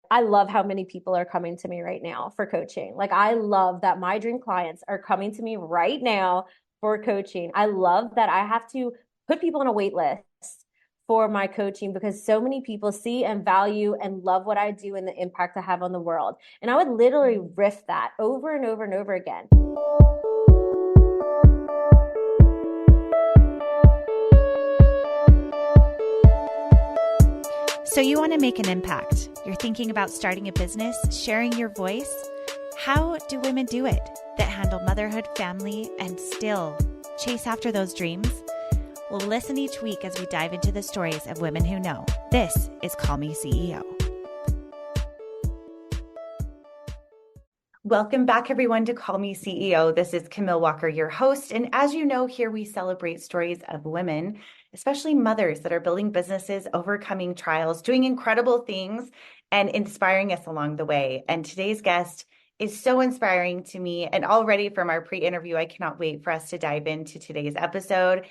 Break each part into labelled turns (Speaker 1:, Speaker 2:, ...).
Speaker 1: I love how many people are coming to me right now for coaching. Like, I love that my dream clients are coming to me right now for coaching. I love that I have to put people on a wait list for my coaching because so many people see and value and love what I do and the impact I have on the world. And I would literally riff that over and over and over again.
Speaker 2: So you want to make an impact. You're thinking about starting a business, sharing your voice. How do women do it that handle motherhood, family, and still chase after those dreams? Well, listen each week as we dive into the stories of women who know. This is Call Me CEO. Welcome back, everyone, to Call Me CEO. This is Camille Walker, your host. And as you know, here we celebrate stories of women, especially mothers that are building businesses, overcoming trials, doing incredible things, and inspiring us along the way. And today's guest is so inspiring to me. And already from our pre-interview, I cannot wait for us to dive into today's episode.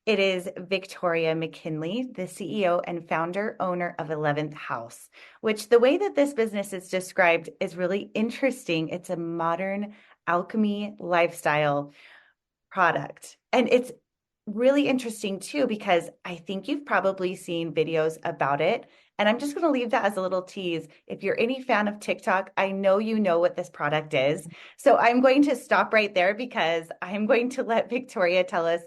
Speaker 2: It is Victoria McKinley, the CEO and founder owner of 11th Haus, which the way that this business is described is really interesting. It's a modern alchemy lifestyle product. And it's really interesting too, because I think you've probably seen videos about it. And I'm just going to leave that as a little tease. If you're any fan of TikTok, I know you know what this product is. So I'm going to stop right there because I'm going to let Victoria tell us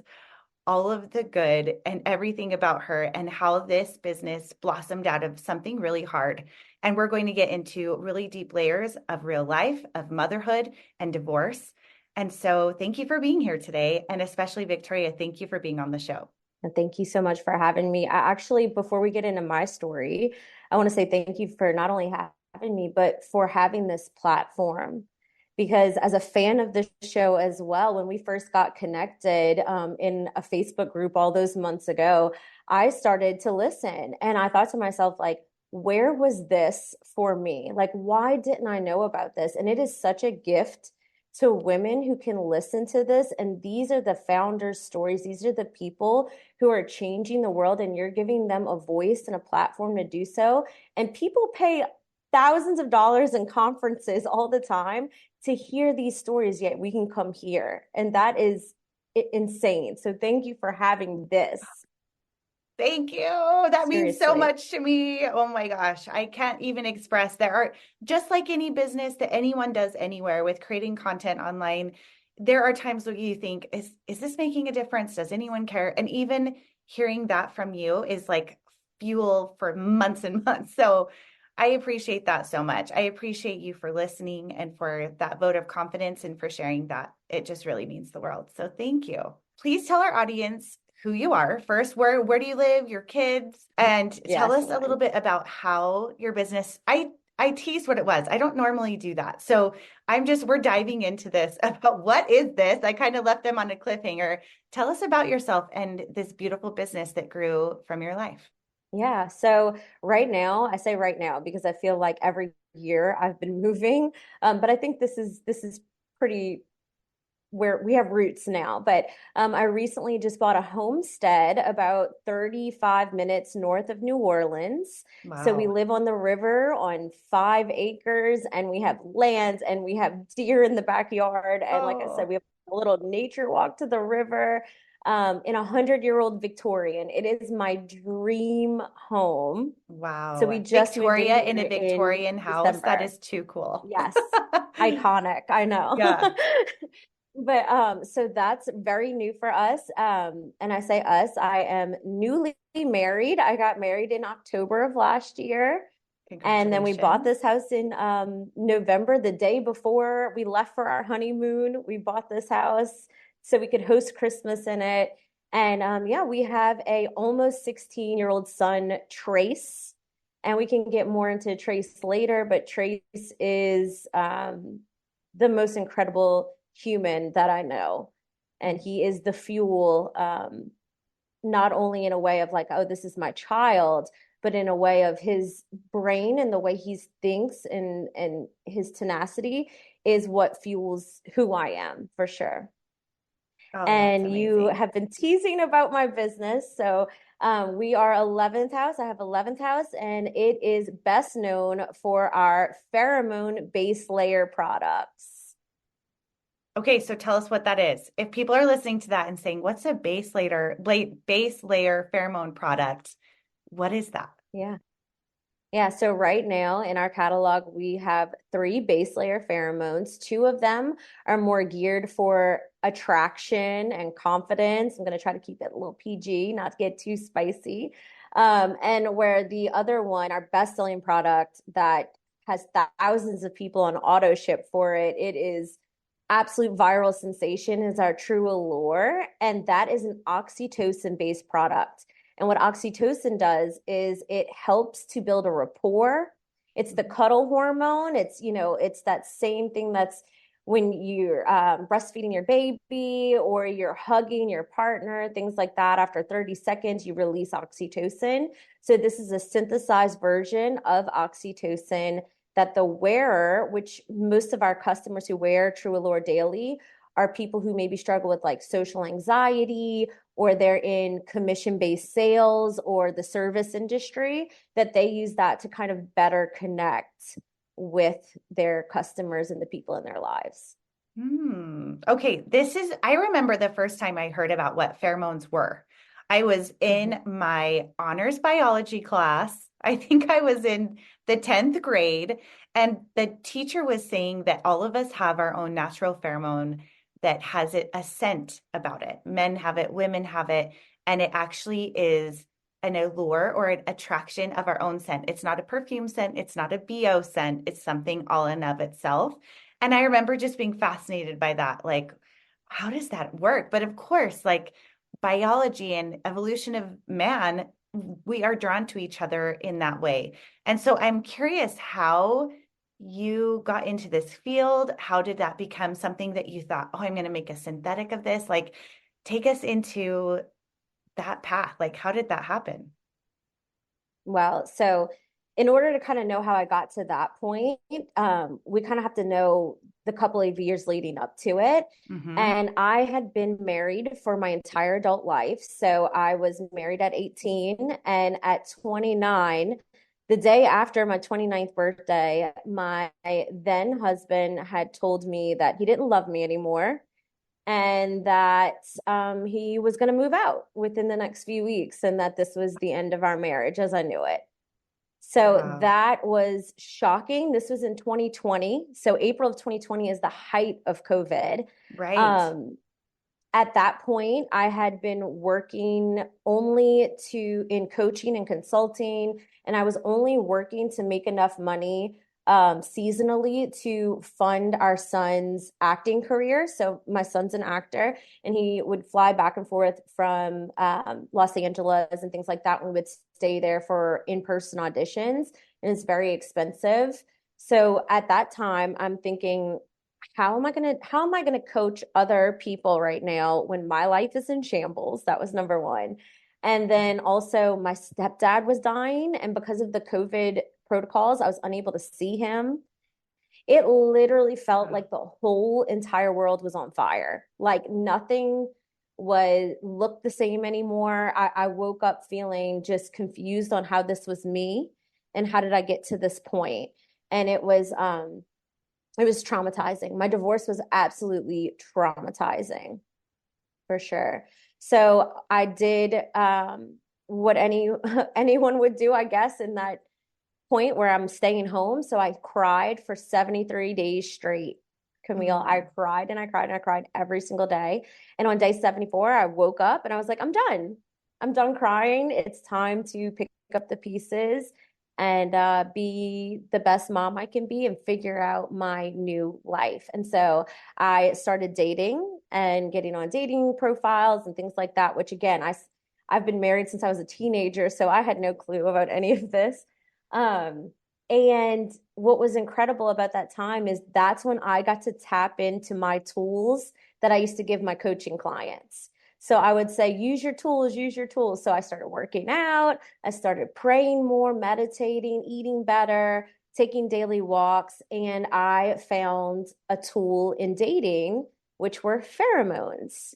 Speaker 2: all of the good and everything about her and how this business blossomed out of something really hard. And we're going to get into really deep layers of real life, of motherhood and divorce. And so thank you for being here today. And especially Victoria, thank you for being on the show.
Speaker 1: And thank you so much for having me. Before we get into my story, I want to say thank you for not only having me, but for having this platform. Because as a fan of the show as well, when we first got connected in a Facebook group all those months ago, I started to listen and I thought to myself, like, where was this for me? Like, why didn't I know about this? And it is such a gift to women who can listen to this. And these are the founders' stories. These are the people who are changing the world, and you're giving them a voice and a platform to do so. And people pay thousands of dollars in conferences all the time to hear these stories, yet we can come here. And that is insane. So thank you for having this.
Speaker 2: Thank you. That means so much to me. Oh my gosh. I can't even express. There are, just like any business that anyone does anywhere with creating content online, there are times where you think, is this making a difference? Does anyone care? And even hearing that from you is like fuel for months and months. So I appreciate that so much. I appreciate you for listening and for that vote of confidence and for sharing that. It just really means the world. So thank you. Please tell our audience who you are first. Where do you live, your kids, and tell us a little bit about how your business, I teased what it was. I don't normally do that. So we're diving into this about what is this? I kind of left them on a cliffhanger. Tell us about yourself and this beautiful business that grew from your life.
Speaker 1: Yeah. So right now, I say right now because I feel like every year I've been moving. But I think this is pretty where we have roots now. But I recently just bought a homestead about 35 minutes north of New Orleans. Wow. So we live on the river on 5 acres, and we have land and we have deer in the backyard. And like I said, we have a little nature walk to the river. In a 100-year-old Victorian. It is my dream home.
Speaker 2: Wow.
Speaker 1: So we just
Speaker 2: Victoria in a Victorian house. December. That is too cool.
Speaker 1: Yes. Iconic. I know. Yeah. But so that's very new for us. And I say us, I am newly married. I got married in October of last year. And then we bought this house in November, the day before we left for our honeymoon. We bought this house so we could host Christmas in it. And we have a almost 16-year-old son, Trace, and we can get more into Trace later, but Trace is the most incredible human that I know. And he is the fuel, not only in a way of like, oh, this is my child, but in a way of his brain and the way he thinks and his tenacity is what fuels who I am for sure. Oh, and you have been teasing about my business. So We are 11th House. I have 11th House, and it is best known for our pheromone base layer products.
Speaker 2: Okay, so tell us what that is. If people are listening to that and saying, "What's a base layer pheromone product?" What is that?
Speaker 1: Yeah. Yeah, so right now in our catalog, we have three base layer pheromones. Two of them are more geared for attraction and confidence. I'm going to try to keep it a little PG, not to get too spicy. And where the other one, our best-selling product that has thousands of people on auto ship for it, it is absolute viral sensation, is our True Allure. And that is an oxytocin-based product. And what oxytocin does is it helps to build a rapport. It's the cuddle hormone. It's that same thing that's when you're breastfeeding your baby or you're hugging your partner, things like that. After 30 seconds, you release oxytocin. So this is a synthesized version of oxytocin that the wearer, which most of our customers who wear True Allure daily are people who maybe struggle with like social anxiety, or they're in commission-based sales or the service industry, that they use that to kind of better connect with their customers and the people in their lives.
Speaker 2: Okay, I remember the first time I heard about what pheromones were. I was in my honors biology class. I think I was in the 10th grade, and the teacher was saying that all of us have our own natural pheromone that has a scent about it. Men have it, women have it, and it actually is an allure or an attraction of our own scent. It's not a perfume scent. It's not a BO scent. It's something all in of itself. And I remember just being fascinated by that. Like, how does that work? But of course, like biology and evolution of man, we are drawn to each other in that way. And so I'm curious how you got into this field. How did that become something that you thought, oh, I'm going to make a synthetic of this? Like, take us into that path. Like, how did that happen?
Speaker 1: Well, so in order to kind of know how I got to that point, we kind of have to know the couple of years leading up to it.
Speaker 2: Mm-hmm.
Speaker 1: And I had been married for my entire adult life. So I was married at 18, and at 29, the day after my 29th birthday, my then husband had told me that he didn't love me anymore and that he was going to move out within the next few weeks, and that this was the end of our marriage as I knew it. So
Speaker 2: Wow.
Speaker 1: that was shocking. This was in 2020. So April of 2020 is the height of COVID.
Speaker 2: Right.
Speaker 1: Um, at that point, I had been working only in coaching and consulting, and I was only working to make enough money seasonally to fund our son's acting career. So my son's an actor, and he would fly back and forth from Los Angeles and things like that. We would stay there for in-person auditions, and it's very expensive. So at that time, I'm thinking, how am I gonna coach other people right now when my life is in shambles? That was number one. And then also my stepdad was dying, and because of the COVID protocols, I was unable to see him. It literally felt like the whole entire world was on fire. Like nothing was looked the same anymore. I woke up feeling just confused on how this was me and how did I get to this point. And it was traumatizing. My divorce was absolutely traumatizing for sure. So I did what anyone would do, I guess, in that point where I'm staying home. So I cried for 73 days straight. Camille, I cried and I cried and I cried every single day. And on day 74, I woke up and I was like, I'm done. I'm done crying. It's time to pick up the pieces and be the best mom I can be and figure out my new life. And so I started dating and getting on dating profiles and things like that, which again, I've been married since I was a teenager, so I had no clue about any of this. And what was incredible about that time is that's when I got to tap into my tools that I used to give my coaching clients. So I would say, use your tools, use your tools. So I started working out, I started praying more, meditating, eating better, taking daily walks, and I found a tool in dating, which were pheromones.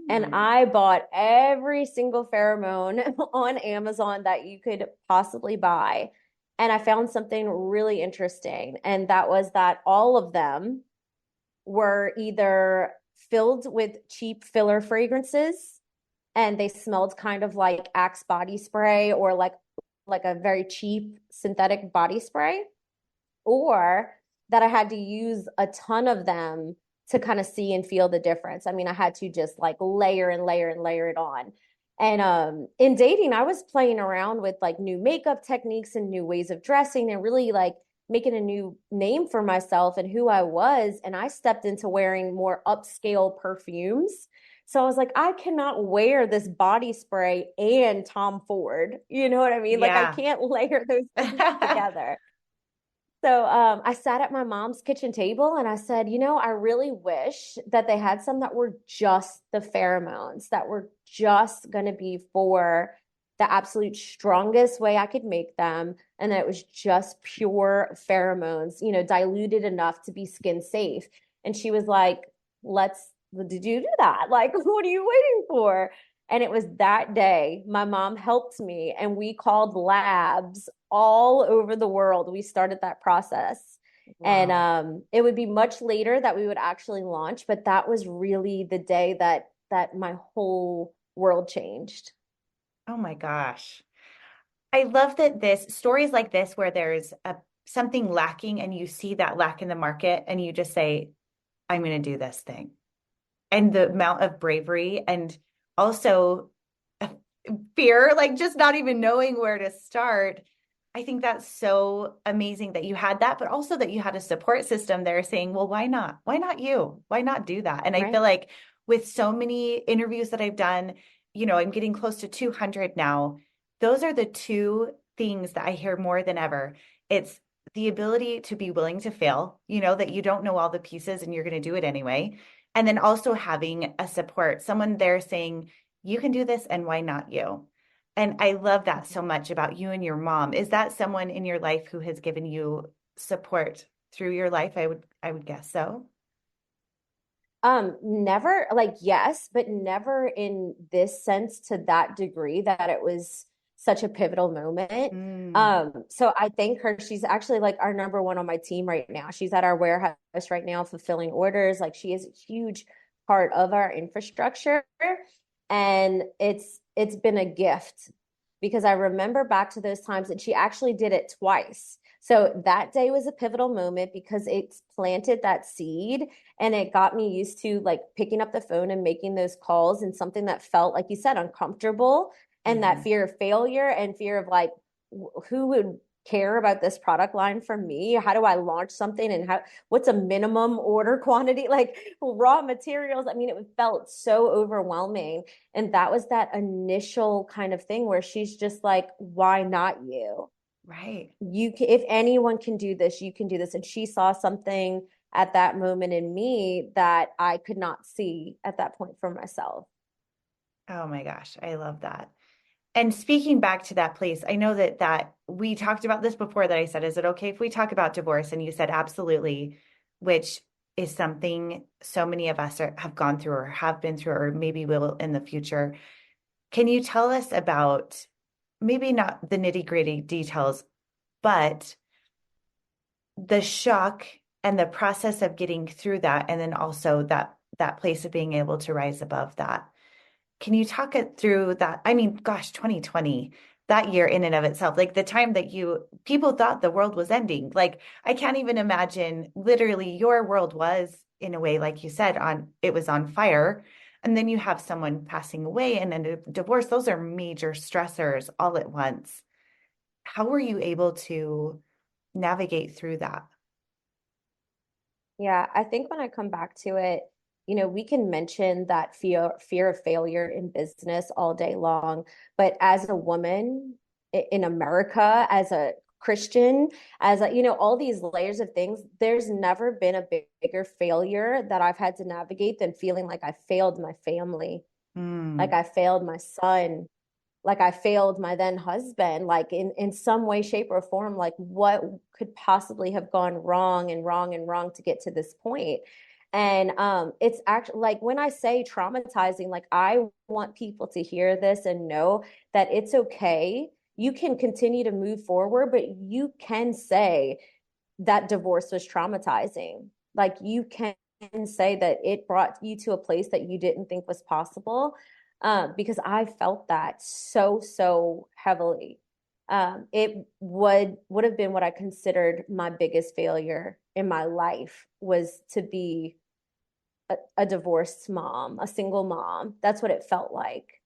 Speaker 1: And
Speaker 2: Mm.
Speaker 1: I bought every single pheromone on Amazon that you could possibly buy. And I found something really interesting. And that was that all of them were either filled with cheap filler fragrances and they smelled kind of like Axe body spray or like a very cheap synthetic body spray, or that I had to use a ton of them to kind of see and feel the difference. I mean, I had to just like layer and layer and layer it on. And in dating, I was playing around with like new makeup techniques and new ways of dressing and really like making a new name for myself and who I was. And I stepped into wearing more upscale perfumes. So I was like, I cannot wear this body spray and Tom Ford. You know what I mean? Like I
Speaker 2: Yeah.
Speaker 1: can't layer those things together. So I sat at my mom's kitchen table and I said, you know, I really wish that they had some that were just the pheromones, that were just going to be for the absolute strongest way I could make them. And that it was just pure pheromones, you know, diluted enough to be skin safe. And she was like, did you do that? Like, what are you waiting for? And it was that day my mom helped me and we called labs all over the world. We started that process. And
Speaker 2: Wow.
Speaker 1: it would be much later that we would actually launch, but that was really the day that my whole world changed.
Speaker 2: Oh my gosh. I love that this stories like this where there's something lacking and you see that lack in the market and you just say, I'm going to do this thing. And the amount of bravery and also fear, like just not even knowing where to start. I think that's so amazing that you had that, but also that you had a support system there saying, well, why not? Why not you? Why not do that? And I feel
Speaker 1: Right.
Speaker 2: like with so many interviews that I've done, you know, I'm getting close to 200 now. Those are the two things that I hear more than ever. It's the ability to be willing to fail, you know, that you don't know all the pieces and you're going to do it anyway. And then also having a support, someone there saying, you can do this and why not you? And I love that so much about you and your mom. Is that someone in your life who has given you support through your life? I would guess so.
Speaker 1: Never like yes, but never in this sense to that degree that it was such a pivotal moment.
Speaker 2: Mm,
Speaker 1: So I thank her. She's actually like our number one on my team right now. She's at our warehouse right now fulfilling orders. Like she is a huge part of our infrastructure. And it's been a gift because I remember back to those times and she actually did it twice. So that day was a pivotal moment because it's planted that seed and it got me used to like picking up the phone and making those calls and something that felt, like you said, uncomfortable and that
Speaker 2: mhm.
Speaker 1: fear of failure and fear of like, who would care about this product line from me? How do I launch something and what's a minimum order quantity? Like raw materials. I mean, it felt so overwhelming. And that was that initial kind of thing where she's just like, why not you?
Speaker 2: Right.
Speaker 1: You can, if anyone can do this, you can do this. And she saw something at that moment in me that I could not see at that point for myself.
Speaker 2: Oh my gosh, I love that. And speaking back to that place, I know that we talked about this before that I said, is it okay if we talk about divorce? And you said absolutely, which is something so many of us have gone through or have been through or maybe will in the future. Can you tell us about maybe not the nitty-gritty details, but the shock and the process of getting through that, and then also that place of being able to rise above that? Can you talk it through that? I mean, gosh, 2020, that year in and of itself, like the time that people thought the world was ending. Like, I can't even imagine literally your world was in a way, like you said, it was on fire. And then you have someone passing away and then a divorce. Those are major stressors all at once. How were you able to navigate through that?
Speaker 1: Yeah, I think when I come back to it, you know, we can mention that fear of failure in business all day long, but as a woman in America, as a Christian, as a, you know, all these layers of things, there's never been a bigger failure that I've had to navigate than feeling like I failed my family, like
Speaker 2: Mm,
Speaker 1: I failed my son, like I failed my then husband, like in some way, shape, or form, like what could possibly have gone wrong and wrong and wrong to get to this point? And it's actually like when I say traumatizing, like I want people to hear this and know that it's okay. You can continue to move forward, but you can say that divorce was traumatizing. Like you can say that it brought you to a place that you didn't think was possible. Because I felt that so heavily. It would have been what I considered my biggest failure in my life was to be a divorced mom, a single mom. That's what it felt like,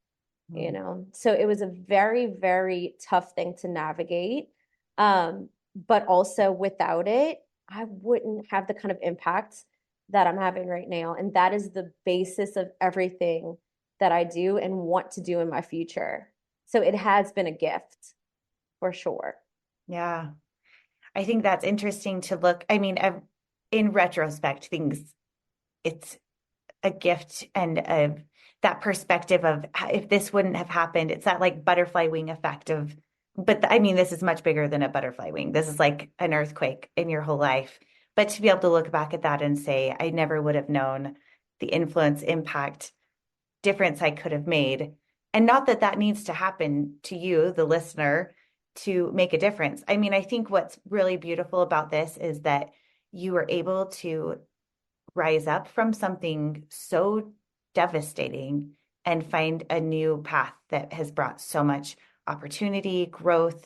Speaker 1: you
Speaker 2: Mm.
Speaker 1: know? So it was a very tough thing to navigate. But also without it, I wouldn't have the kind of impact that I'm having right now. And that is the basis of everything that I do and want to do in my future. So it has been a gift for sure.
Speaker 2: Yeah. I think that's interesting to look. I mean, in retrospect, it's a gift and that perspective of if this wouldn't have happened, it's that like butterfly wing effect of, but I mean, this is much bigger than a butterfly wing. This is like an earthquake in your whole life. But to be able to look back at that and say, I never would have known the influence, impact, difference I could have made. And not that that needs to happen to you, the listener, to make a difference. I mean, I think what's really beautiful about this is that you were able to rise up from something so devastating and find a new path that has brought so much opportunity, growth,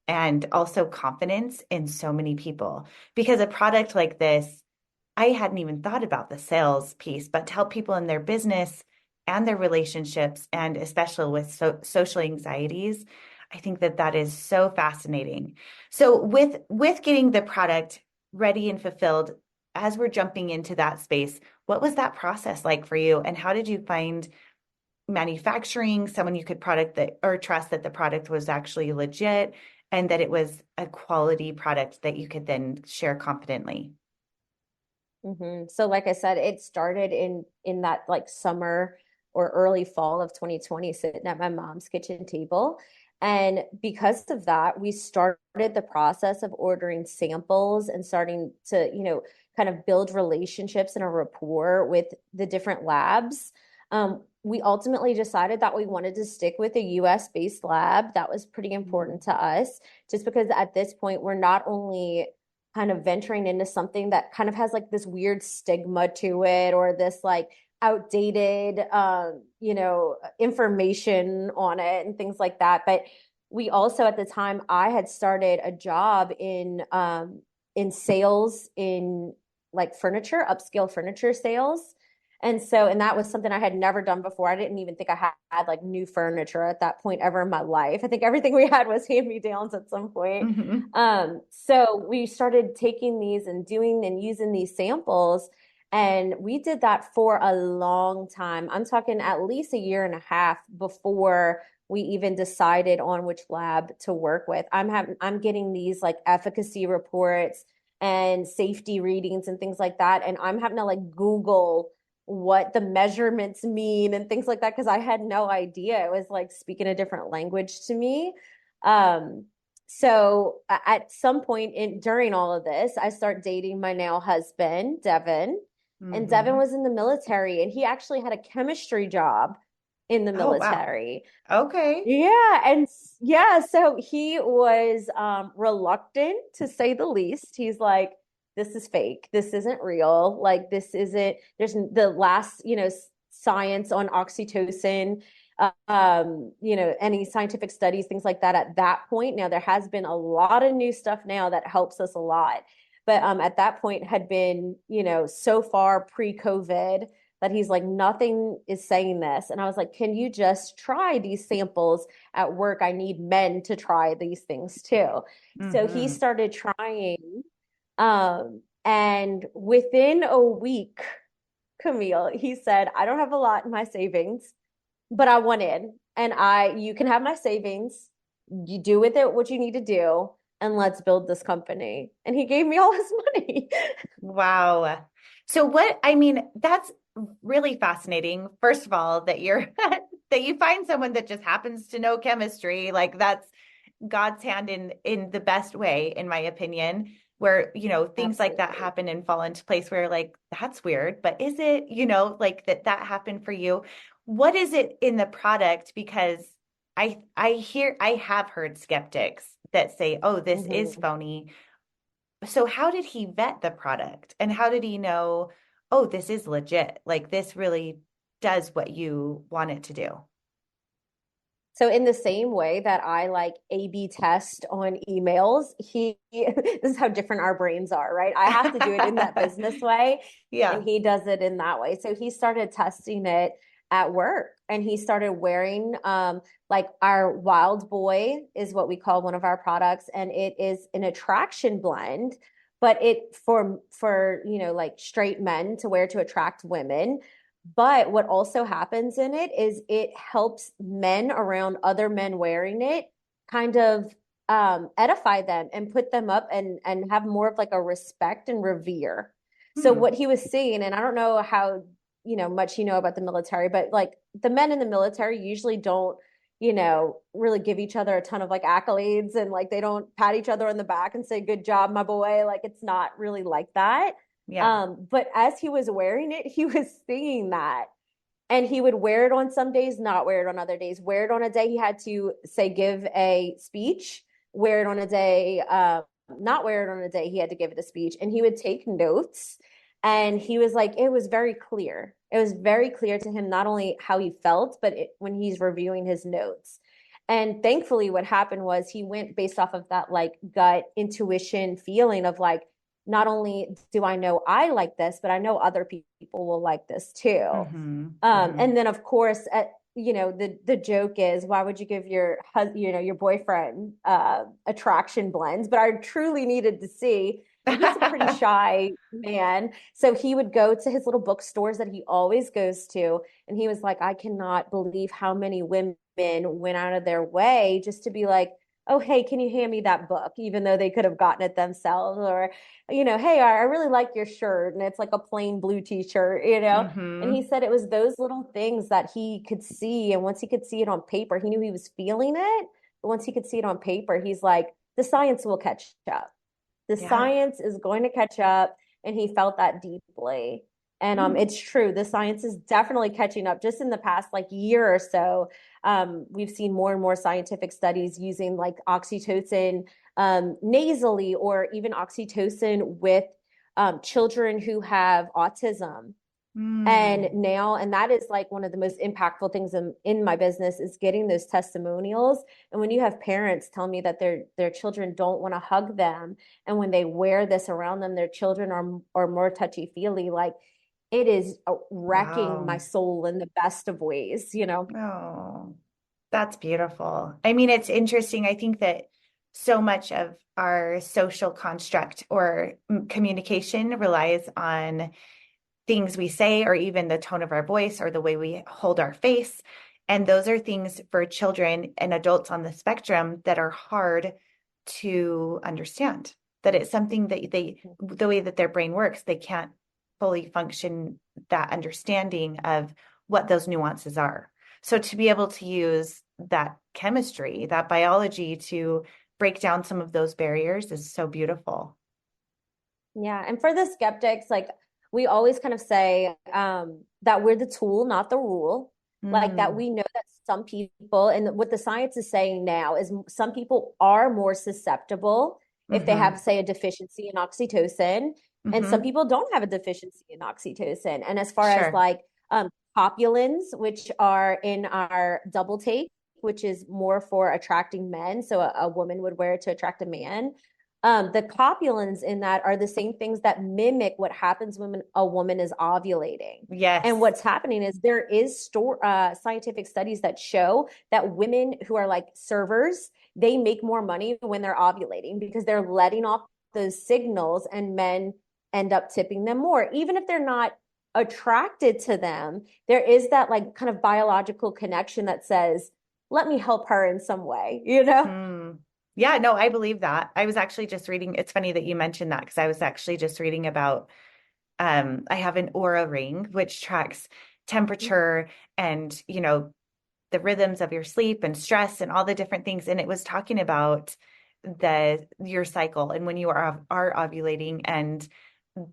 Speaker 2: and also confidence in so many people. Because a product like this, I hadn't even thought about the sales piece, but to help people in their business and their relationships, and especially with social anxieties, I think that that is so fascinating. So with getting the product ready and fulfilled, as we're jumping into that space, what was that process like for you, and how did you find manufacturing someone you could product that or trust that the product was actually legit and that it was a quality product that you could then share confidently?
Speaker 1: So like I said, it started in that like summer or early fall of 2020, sitting at my mom's kitchen table. And because of that, we started the process of ordering samples and starting to, kind of build relationships and a rapport with the different labs. We ultimately decided that we wanted to stick with a US based lab. That was pretty important to us, just because at this point, we're not only kind of venturing into something that kind of has like this weird stigma to it or this like outdated information on it and things like that. But we also at the time I had started a job in sales in like furniture, upscale furniture sales. And that was something I had never done before. I didn't even think I had like new furniture at that point ever in my life. I think everything we had was hand-me-downs at some point.
Speaker 2: Mm-hmm.
Speaker 1: So we started taking these and doing and using these samples. And we did that for a long time. I'm talking at least a year and a half before we even decided on which lab to work with. I'm getting these like efficacy reports and safety readings and things like that. And I'm having to like Google what the measurements mean and things like that because I had no idea. It was like speaking a different language to me. So at some point during all of this, I start dating my now husband, Devin. And Devin
Speaker 2: Mm-hmm.
Speaker 1: was in the military and he actually had a chemistry job in the
Speaker 2: Oh, wow.
Speaker 1: military.
Speaker 2: Okay.
Speaker 1: Yeah, and yeah, so he was reluctant to say the least. He's like, this is fake. This isn't real. Like this isn't, there's the last, science on oxytocin, any scientific studies, things like that at that point. Now there has been a lot of new stuff now that helps us a lot. But at that point had been, so far pre-COVID that he's like, nothing is saying this. And I was like, can you just try these samples at work? I need men to try these things too. So he
Speaker 2: Mm-hmm.
Speaker 1: started trying. And within a week, Camille, he said, I don't have a lot in my savings, but I want in. And you can have my savings. You do with it what you need to do, and let's build this company. And he gave me all his money.
Speaker 2: Wow. So I mean, that's really fascinating. First of all, that you're that you find someone that just happens to know chemistry, like that's God's hand in the best way, in my opinion, where, you know, things like that
Speaker 1: Absolutely.
Speaker 2: happen and fall into place where like, that's weird, but is it, you know, like that happened for you? What is it in the product? Because I have heard skeptics that say, oh, this is
Speaker 1: Mhm.
Speaker 2: phony. So how did he vet the product and how did he know, oh, this is legit? Like this really does what you want it to do.
Speaker 1: So in the same way that I like A/B test on emails, this is how different our brains are, right? I have to do it in that business way, and
Speaker 2: Yeah.
Speaker 1: he does it in that way. So he started testing it at work, and he started wearing like our Wild Boy is what we call one of our products, and it is an attraction blend, but it for like straight men to wear to attract women. But what also happens in it is it helps men around other men wearing it kind of edify them and put them up and have more of like a respect and revere. So
Speaker 2: Hmm.
Speaker 1: what he was seeing, and I don't know how much you know about the military, but like the men in the military usually don't really give each other a ton of like accolades, and like they don't pat each other on the back and say good job my boy. Like it's not really like that.
Speaker 2: Yeah.
Speaker 1: But as he was wearing it, he was singing that. And he would wear it on some days, not wear it on other days. Wear it on a day he had to say give a speech, wear it on a day, not wear it on a day he had to give it a speech. And he would take notes. And he was like, it was very clear. It was very clear to him not only how he felt, but when he's reviewing his notes. And thankfully, what happened was he went based off of that like gut intuition feeling of like, not only do I know I like this, but I know other people will like this too.
Speaker 2: Mm-hmm. Mm-hmm.
Speaker 1: And then of course, the joke is, why would you give your boyfriend attraction blends? But I truly needed to see, and he's a pretty shy man, so he would go to his little bookstores that he always goes to, and he was like, I cannot believe how many women went out of their way just to be like, oh, hey, can you hand me that book? Even though they could have gotten it themselves, or, hey, I really like your shirt. And it's like a plain blue t-shirt. And he
Speaker 2: Mm-hmm.
Speaker 1: said it was those little things that he could see. And once he could see it on paper, he knew he was feeling it. But once he could see it on paper, he's like, the science will catch up. The
Speaker 2: Yeah.
Speaker 1: science is going to catch up. And he felt that deeply. And
Speaker 2: Mm.
Speaker 1: it's true. The science is definitely catching up. Just in the past like year or so, we've seen more and more scientific studies using like oxytocin nasally, or even oxytocin with children who have autism. And
Speaker 2: Mm.
Speaker 1: now, and that is like one of the most impactful things in my business is getting those testimonials. And when you have parents tell me that their children don't want to hug them, and when they wear this around them, their children are more touchy feely, like it is wrecking my
Speaker 2: Wow.
Speaker 1: soul in the best of ways.
Speaker 2: Oh, that's beautiful. I mean, it's interesting. I think that so much of our social construct or communication relies on things we say, or even the tone of our voice or the way we hold our face. And those are things for children and adults on the spectrum that are hard to understand. That it's something that the way that their brain works, they can't fully function that understanding of what those nuances are. So to be able to use that chemistry, that biology to break down some of those barriers is so beautiful.
Speaker 1: Yeah. And for the skeptics, like we always kind of say that we're the tool, not the rule. Like that
Speaker 2: Mm.
Speaker 1: we know that some people, and what the science is saying now is some people are more susceptible if they
Speaker 2: Mm-hmm.
Speaker 1: have, say, a deficiency in oxytocin, and some
Speaker 2: Mm-hmm.
Speaker 1: people don't have a deficiency in oxytocin. And as far as
Speaker 2: Sure.
Speaker 1: like copulins, which are in our double take, which is more for attracting men, so a woman would wear it to attract a man. The copulins in that are the same things that mimic what happens when a woman is ovulating. And
Speaker 2: Yes.
Speaker 1: what's happening is there is scientific studies that show that women who are like servers, they make more money when they're ovulating because they're letting off those signals, and men end up tipping them more. Even if they're not attracted to them, there is that like kind of biological connection that says, let me help her in some way.
Speaker 2: Hmm. Yeah, no, I believe that. I was actually just reading, it's funny that you mentioned that because I was actually just reading about I have an aura ring which tracks temperature and, the rhythms of your sleep and stress and all the different things. And it was talking about your cycle and when you are ovulating and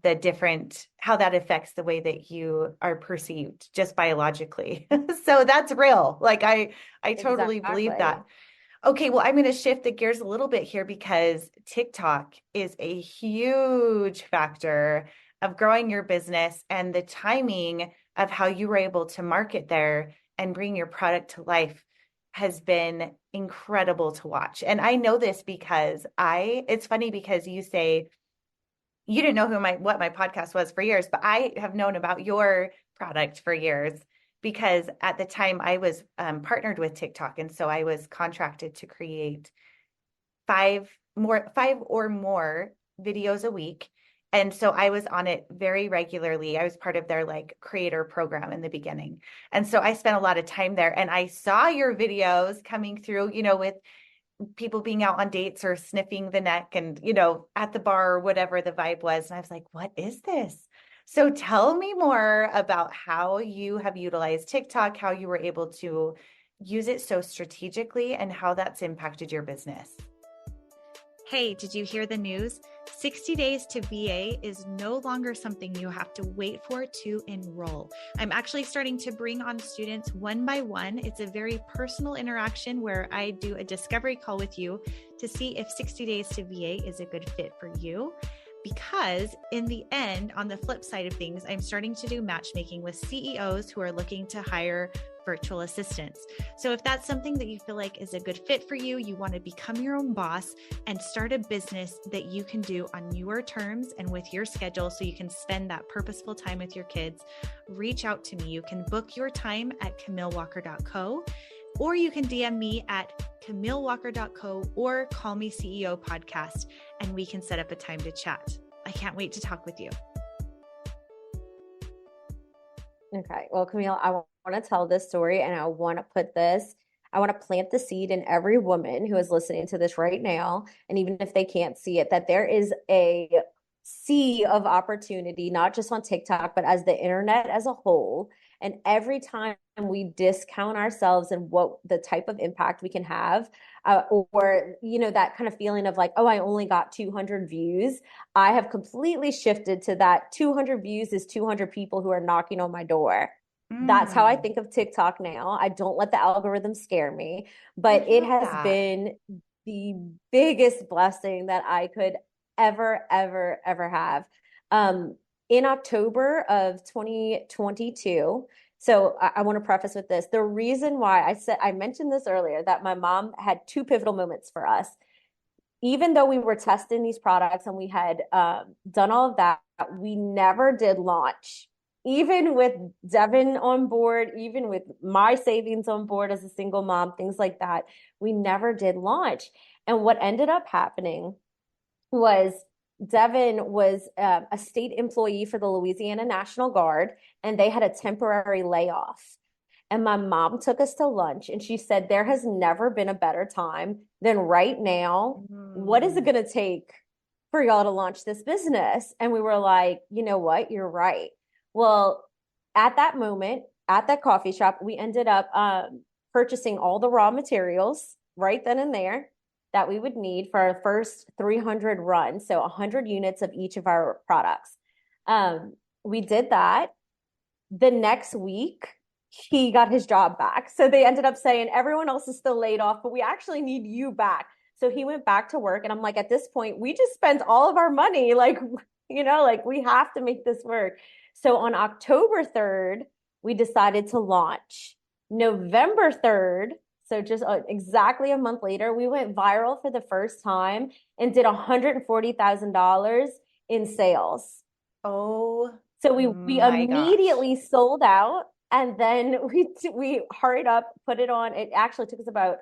Speaker 2: the different how that affects the way that you are perceived just biologically. So that's real. Like I totally believe
Speaker 1: Exactly.
Speaker 2: that. Okay, well, I'm going to shift the gears a little bit here because TikTok is a huge factor of growing your business, and the timing of how you were able to market there and bring your product to life has been incredible to watch. And I know this because it's funny because you say you didn't know what my podcast was for years, but I have known about your product for years because at the time I was partnered with TikTok. And so I was contracted to create five or more videos a week. And so I was on it very regularly. I was part of their like creator program in the beginning. And so I spent a lot of time there and I saw your videos coming through, with people being out on dates or sniffing the neck and, at the bar or whatever the vibe was. And I was like, what is this? So tell me more about how you have utilized TikTok, how you were able to use it so strategically and how that's impacted your business.
Speaker 3: Hey, did you hear the news? 60 Days to VA is no longer something you have to wait for to enroll. I'm actually starting to bring on students one by one. It's a very personal interaction where I do a discovery call with you to see if 60 Days to VA is a good fit for you. Because in the end, on the flip side of things, I'm starting to do matchmaking with CEOs who are looking to hire virtual assistants. So if that's something that you feel like is a good fit for you, you want to become your own boss and start a business that you can do on your terms and with your schedule so you can spend that purposeful time with your kids, reach out to me. You can book your time at camillewalker.co, or you can DM me at camillewalker.co or call me CEO podcast, and we can set up a time to chat. I can't wait to talk with you.
Speaker 1: Okay. Well, Camille, I want to tell this story and I want to plant the seed in every woman who is listening to this right now. And even if they can't see it, that there is a sea of opportunity, not just on TikTok, but as the internet as a whole. And every time we discount ourselves and what the type of impact we can have, or, that kind of feeling of like, oh, I only got 200 views. I have completely shifted to that 200 views is 200 people who are knocking on my door. That's how I think of TikTok now. I don't let the algorithm scare me, but it has been the biggest blessing that I could ever, ever, ever have. In October of 2022, so I want to preface with this. The reason why I mentioned this earlier, that my mom had two pivotal moments for us. Even though we were testing these products and we had done all of that, we never did launch. Even with Devin on board, even with my savings on board as a single mom, things like that, we never did launch. And what ended up happening was Devin was a state employee for the Louisiana National Guard, and they had a temporary layoff. And my mom took us to lunch and she said, there has never been a better time than right now. What is it going to take for y'all to launch this business? And we were like, you know what? You're right. Well, at that moment, at that coffee shop, we ended up purchasing all the raw materials right then and there that we would need for our first 300 runs. So 100 units of each of our products. We did that. The next week, he got his job back. So they ended up saying, everyone else is still laid off, but we actually need you back. So he went back to work. And I'm like, at this point, we just spent all of our money. Like, we have to make this work. So on October 3rd, we decided to launch. November 3rd, so just exactly a month later, we went viral for the first time and did $140,000 in sales.
Speaker 2: Oh,
Speaker 1: so we immediately sold out, and then we hurried up, put it on. It actually took us about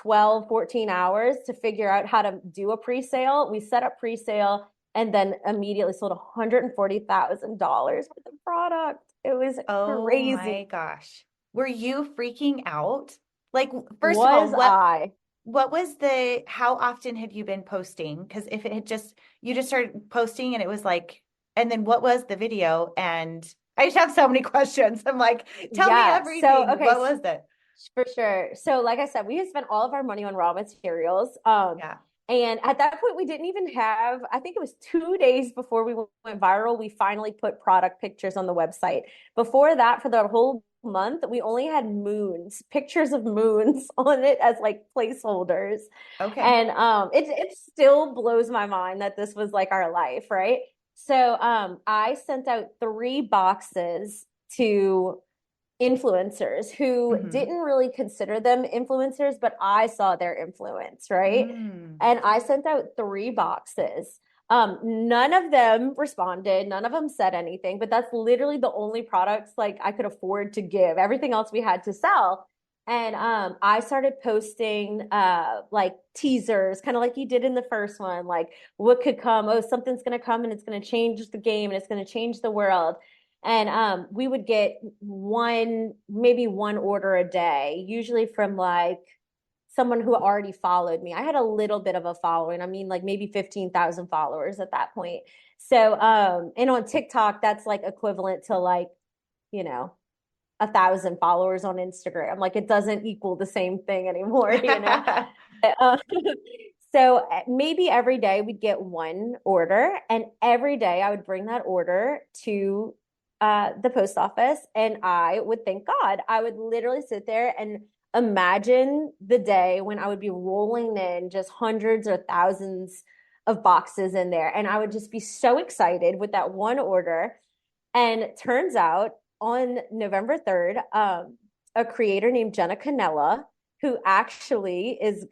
Speaker 1: 14 hours to figure out how to do a pre-sale. We set up pre-sale and then immediately sold $140,000 worth of product. It was crazy.
Speaker 2: Oh my gosh. Were you freaking out? Like, first of all, what was how often had you been posting? Because if it had you just started posting and it was like, and then what was the video? And I just have so many questions. I'm like, tell me everything. What was it?
Speaker 1: For sure. So, like I said, we had spent all of our money on raw materials.
Speaker 2: Yeah.
Speaker 1: And at that point, we didn't even have, I think it was 2 days before we went viral, we finally put product pictures on the website. Before that, for the whole month, we only had moons, pictures of moons on it as like placeholders.
Speaker 2: Okay.
Speaker 1: And it still blows my mind that this was like our life, right? So I sent out 3 boxes to influencers who
Speaker 2: Mm-hmm.
Speaker 1: didn't really consider them influencers, but I saw their influence, right?
Speaker 2: Mm.
Speaker 1: And I sent out 3 boxes. None of them responded, none of them said anything, but that's literally the only products like I could afford to give. Everything else we had to sell. And I started posting like teasers, kind of like you did in the first one, like what could come. Oh, something's gonna come and it's gonna change the game and it's gonna change the world. And we would get maybe one order a day, usually from like someone who already followed me. I had a little bit of a following. I mean, like maybe 15,000 followers at that point. So, and on TikTok, that's like equivalent to like, you know, 1,000 followers on Instagram. Like it doesn't equal the same thing anymore, you know? Uh, so maybe every day we'd get one order, and every day I would bring that order to the post office, and I would thank God. I would literally sit there and imagine the day when I would be rolling in just hundreds or thousands of boxes in there, and I would just be so excited with that one order. And it turns out on November 3rd, a creator named Jenna Canella, who actually is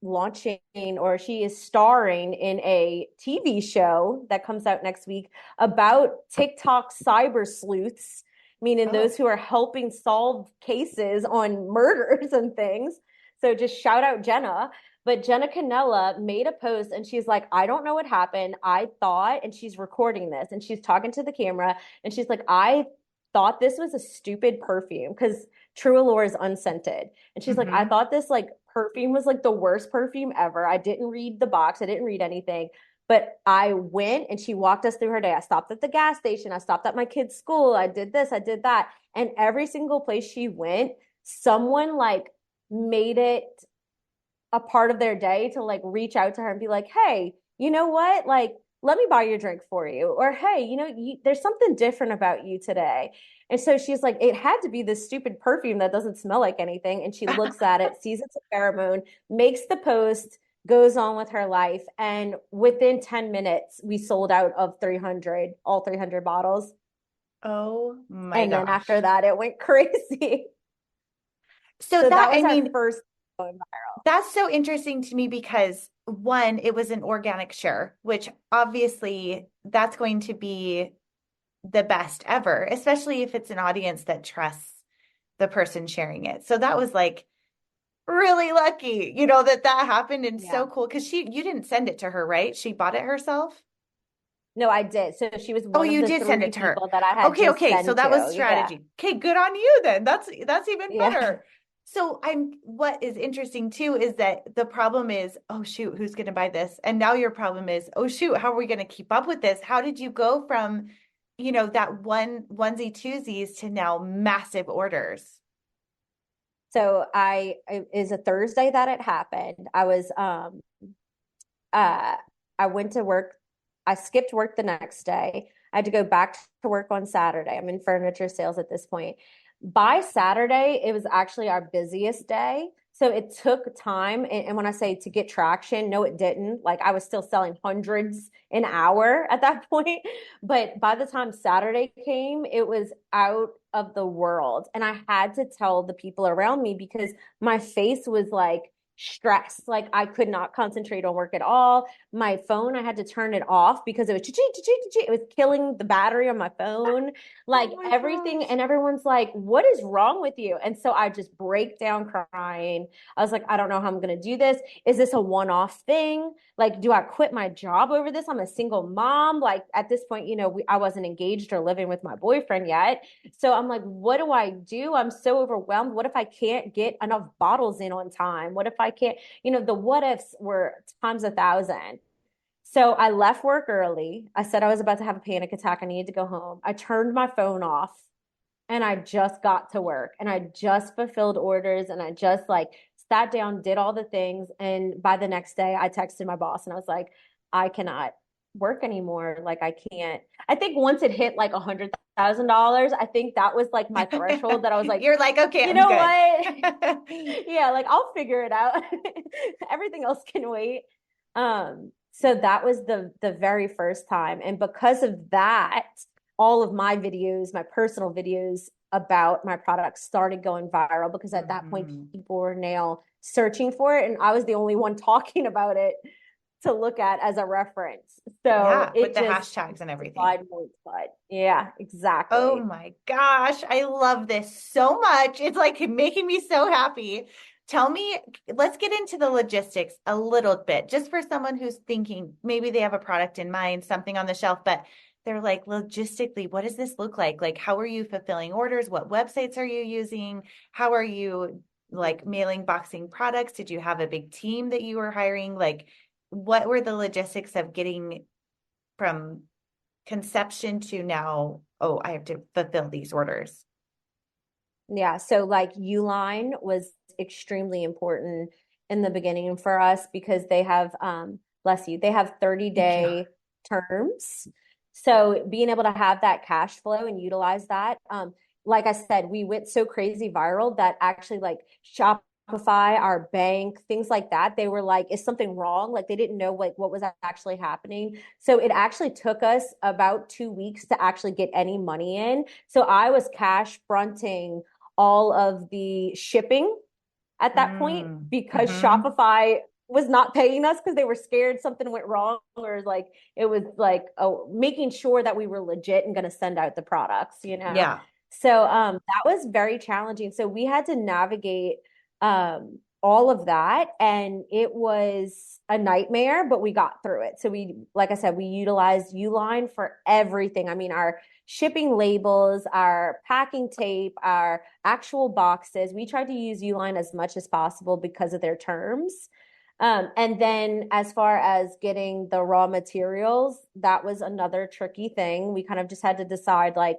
Speaker 1: launching, or she is starring in a TV show that comes out next week about TikTok cyber sleuths, meaning
Speaker 2: Oh.
Speaker 1: those who are helping solve cases on murders and things. So just shout out Jenna. But Jenna Canella made a post and she's like, I don't know what happened. I thought, and she's recording this and she's talking to the camera and she's like, I thought this was a stupid perfume because True Allure is unscented. And she's like, I
Speaker 2: Mm-hmm.
Speaker 1: thought this like perfume was like the worst perfume ever. I didn't read the box, I didn't read anything. But I went and she walked us through her day. I stopped at the gas station. I stopped at my kid's school. I did this, I did that. And every single place she went, someone like made it a part of their day to like reach out to her and be like, hey, you know what? Like, let me buy your drink for you. Or, hey, there's something different about you today. And so she's like, it had to be this stupid perfume that doesn't smell like anything. And she looks at it, sees it's a pheromone, makes the post, goes on with her life. And within 10 minutes, we sold out of all 300 bottles.
Speaker 2: Oh my
Speaker 1: And then
Speaker 2: gosh.
Speaker 1: after that, it went crazy.
Speaker 2: So
Speaker 1: So
Speaker 2: that,
Speaker 1: that
Speaker 2: I
Speaker 1: was our
Speaker 2: mean,
Speaker 1: first.
Speaker 2: that's so interesting to me because one, it was an organic share, which obviously that's going to be the best ever, especially if it's an audience that trusts the person sharing it. So that was like really lucky, that happened and
Speaker 1: Yeah.
Speaker 2: so cool because you didn't send it to her, right? She bought it herself.
Speaker 1: No, I did. So she was
Speaker 2: Oh,
Speaker 1: one of
Speaker 2: you
Speaker 1: the
Speaker 2: did send
Speaker 1: three
Speaker 2: it to her.
Speaker 1: people that I had
Speaker 2: Okay,
Speaker 1: just
Speaker 2: okay. So
Speaker 1: sent
Speaker 2: that was
Speaker 1: to. Yeah.
Speaker 2: strategy. Okay, good on you then. That's even
Speaker 1: Yeah.
Speaker 2: better. So what is interesting too is that the problem is, oh shoot, who's going to buy this? And now your problem is, oh shoot, how are we going to keep up with this? How did you go from, that onesie twosies to now massive orders?
Speaker 1: So it is a Thursday that it happened. Uh I went to work. I skipped work the next day. I had to go back to work on Saturday. I'm in furniture sales at this point. By Saturday, it was actually our busiest day. So it took time. And when I say to get traction, no, it didn't. Like I was still selling hundreds an hour at that point. But by the time Saturday came, it was out of the world. And I had to tell the people around me because my face was like, stressed. Like I could not concentrate on work at all. My phone, I had to turn it off because it was it was killing the battery on my phone. Like
Speaker 2: Oh my
Speaker 1: everything,
Speaker 2: gosh.
Speaker 1: and everyone's like, "What is wrong with you?" And so I just break down crying. I was like, "I don't know how I'm going to do this. Is this a one-off thing? Like, do I quit my job over this? I'm a single mom. Like at this point, I wasn't engaged or living with my boyfriend yet. So I'm like, what do I do? I'm so overwhelmed. What if I can't get enough bottles in on time? What if I can't, the what ifs were times 1,000. So I left work early. I said I was about to have a panic attack. I needed to go home. I turned my phone off and I just got to work and I just fulfilled orders and I just like sat down, did all the things. And by the next day, I texted my boss and I was like, I cannot work anymore. Like I can't. I think once it hit like $100,000, I think that was like my threshold that I was like,
Speaker 2: you're like, okay,
Speaker 1: you
Speaker 2: I'm
Speaker 1: know
Speaker 2: good.
Speaker 1: what? Yeah, like I'll figure it out. Everything else can wait. So that was the very first time. And because of that, all of my videos, my personal videos about my products started going viral because at that point people were now searching for it and I was the only one talking about it to look at as a reference. So
Speaker 2: Yeah,
Speaker 1: it
Speaker 2: with the
Speaker 1: just
Speaker 2: hashtags and everything.
Speaker 1: Yeah, exactly.
Speaker 2: Oh my gosh, I love this so much. It's like making me so happy. Tell me, let's get into the logistics a little bit, just for someone who's thinking maybe they have a product in mind, something on the shelf, but they're like, logistically, what does this look like? Like, how are you fulfilling orders? What websites are you using? How are you like mailing, boxing products? Did you have a big team that you were hiring? Like, what were the logistics of getting from conception to now, oh, I have to fulfill these orders?
Speaker 1: Yeah, so like Uline was extremely important in the beginning for us because they have bless you, they have 30-day terms. So being able to have that cash flow and utilize that, like I said, we went so crazy viral that actually like Shopify, our bank, things like that, they were like, is something wrong? Like they didn't know like what was actually happening. So it actually took us about 2 weeks to actually get any money in. So I was cash fronting all of the shipping at that point because Shopify was not paying us because they were scared something went wrong or like it was like making sure that we were legit and going to send out the products, you know?
Speaker 2: Yeah.
Speaker 1: So that was very challenging. So we had to navigate all of that and it was a nightmare, but we got through it. So we, like I said, we utilized Uline for everything. I mean, our shipping labels, our packing tape, our actual boxes. We tried to use Uline as much as possible because of their terms. And then as far as getting the raw materials, that was another tricky thing. We kind of just had to decide like,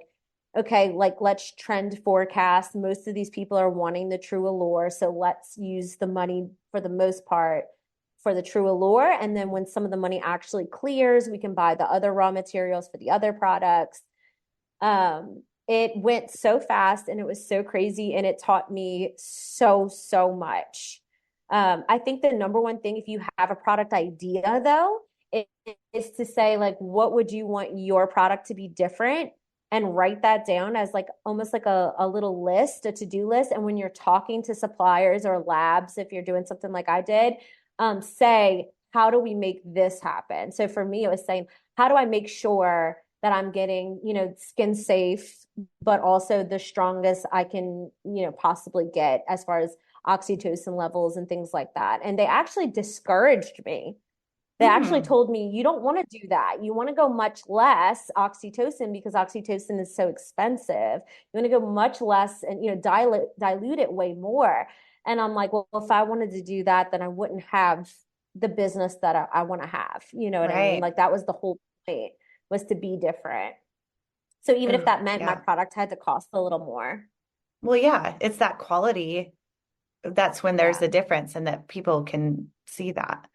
Speaker 1: okay, like let's trend forecast. Most of these people are wanting the True Allure. So let's use the money for the most part for the True Allure. And then when some of the money actually clears, we can buy the other raw materials for the other products. It went so fast and it was so crazy and it taught me so much. I think the number one thing, if you have a product idea though, is to say like, what would you want your product to be different? And write that down as like almost like a little list, a to-do list. And when you're talking to suppliers or labs, if you're doing something like I did, say, how do we make this happen? So for me, it was saying, how do I make sure that I'm getting, you know, skin safe, but also the strongest I can, you know, possibly get as far as oxytocin levels and things like that. And they actually discouraged me. They actually told me, you don't want to do that. You want to go much less oxytocin because oxytocin is so expensive. You want to go much less and, you know, dilute it way more. And I'm like, well, if I wanted to do that, then I wouldn't have the business that I want to have. You know what I mean? Like that was the whole point, was to be different. So even if that meant my product had to cost a little more.
Speaker 2: Well, yeah, it's that quality. That's when there's a difference and that people can see that.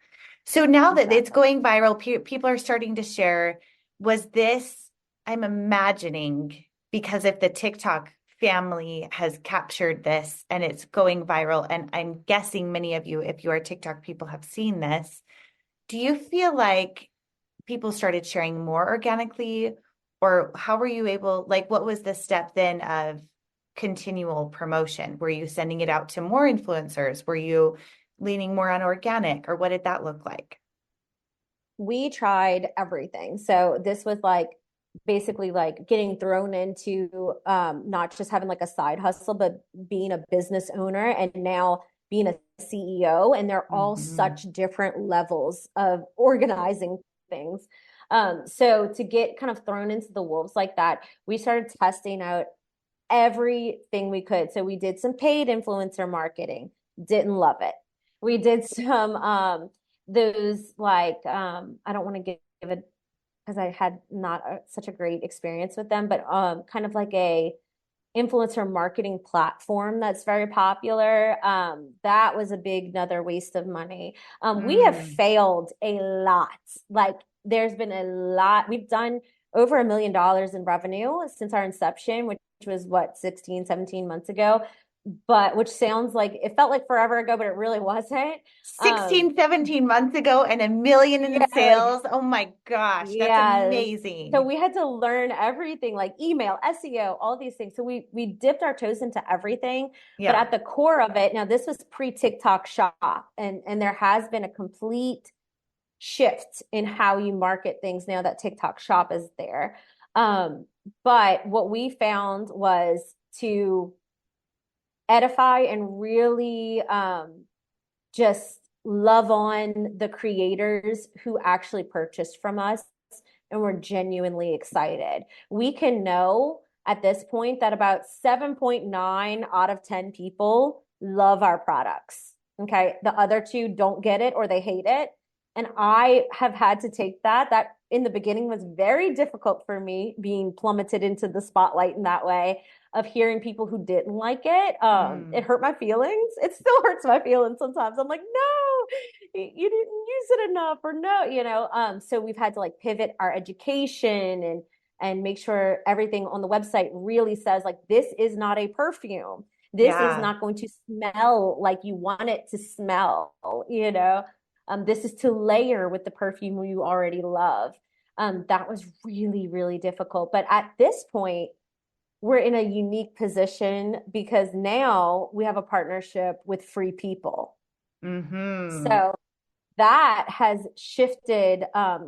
Speaker 2: So now that it's going viral, people are starting to share, was this, I'm imagining, because if the TikTok family has captured this and it's going viral, and I'm guessing many of you, if you are TikTok people, have seen this, do you feel like people started sharing more organically? Or how were you able, like, what was the step then of continual promotion? Were you sending it out to more influencers? Were you leaning more on organic, or what did that look like?
Speaker 1: We tried everything. So this was like basically like getting thrown into not just having like a side hustle, but being a business owner and now being a CEO. And they're all such different levels of organizing things. So to get kind of thrown into the wolves like that, we started testing out everything we could. So we did some paid influencer marketing, didn't love it. We did some those like I don't want to give it because I had not such a great experience with them, but kind of like a influencer marketing platform that's very popular. That was a big another waste of money. We have failed a lot. Like there's been a lot. We've done over $1 million in revenue since our inception, which was what, 16, 17 months ago. But which sounds like it felt like forever ago, but it really wasn't.
Speaker 2: 16, 17 months ago and $1 million in sales. Like, oh my gosh, that's amazing.
Speaker 1: So we had to learn everything like email, SEO, all these things. So we dipped our toes into everything. But at the core of it, now this was pre-TikTok Shop, and there has been a complete shift in how you market things now that TikTok Shop is there. But what we found was to edify and really just love on the creators who actually purchased from us and were genuinely excited. We can know at this point that about 7.9 out of 10 people love our products. Okay. The other two don't get it or they hate it. And I have had to take that in the beginning was very difficult for me, being plummeted into the spotlight in that way, of hearing people who didn't like it. It hurt my feelings. It still hurts my feelings sometimes. I'm like, no, you didn't use it enough, or no, so we've had to like pivot our education and make sure everything on the website really says like, this is not a perfume. This is not going to smell like you want it to smell, this is to layer with the perfume you already love. That was really, really difficult. But at this point, we're in a unique position because now we have a partnership with Free People. So that has shifted,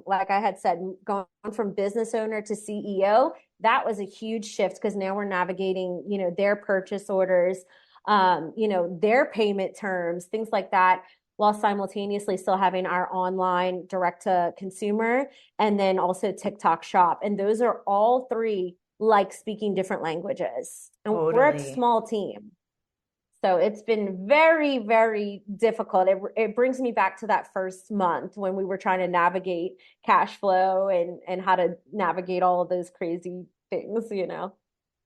Speaker 1: like I had said, going from business owner to CEO. That was a huge shift because now we're navigating, their purchase orders, their payment terms, things like that, while simultaneously still having our online direct to consumer and then also TikTok Shop. And those are all three like speaking different languages. And we're a small team. So it's been very, very difficult. It brings me back to that first month when we were trying to navigate cash flow and how to navigate all of those crazy things,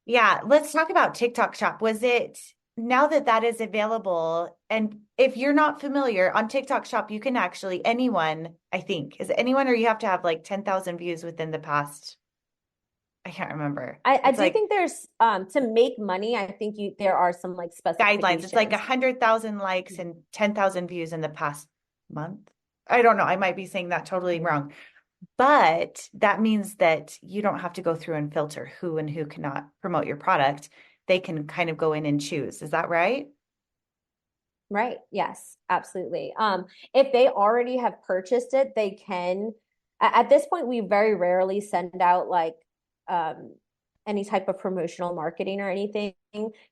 Speaker 2: Yeah. Let's talk about TikTok Shop. Was it, now that is available, and if you're not familiar, on TikTok Shop, you can actually, anyone, I think, is it anyone, or you have to have like 10,000 views within the past, I can't remember.
Speaker 1: I do think there's, to make money, I think there are some like specifications.
Speaker 2: Guidelines. It's like 100,000 likes and 10,000 views in the past month. I don't know. I might be saying that totally wrong. But that means that you don't have to go through and filter who and who cannot promote your product. They can kind of go in and choose. Is that right?
Speaker 1: Right. Yes, absolutely. If they already have purchased it, they can. At this point, we very rarely send out like any type of promotional marketing or anything,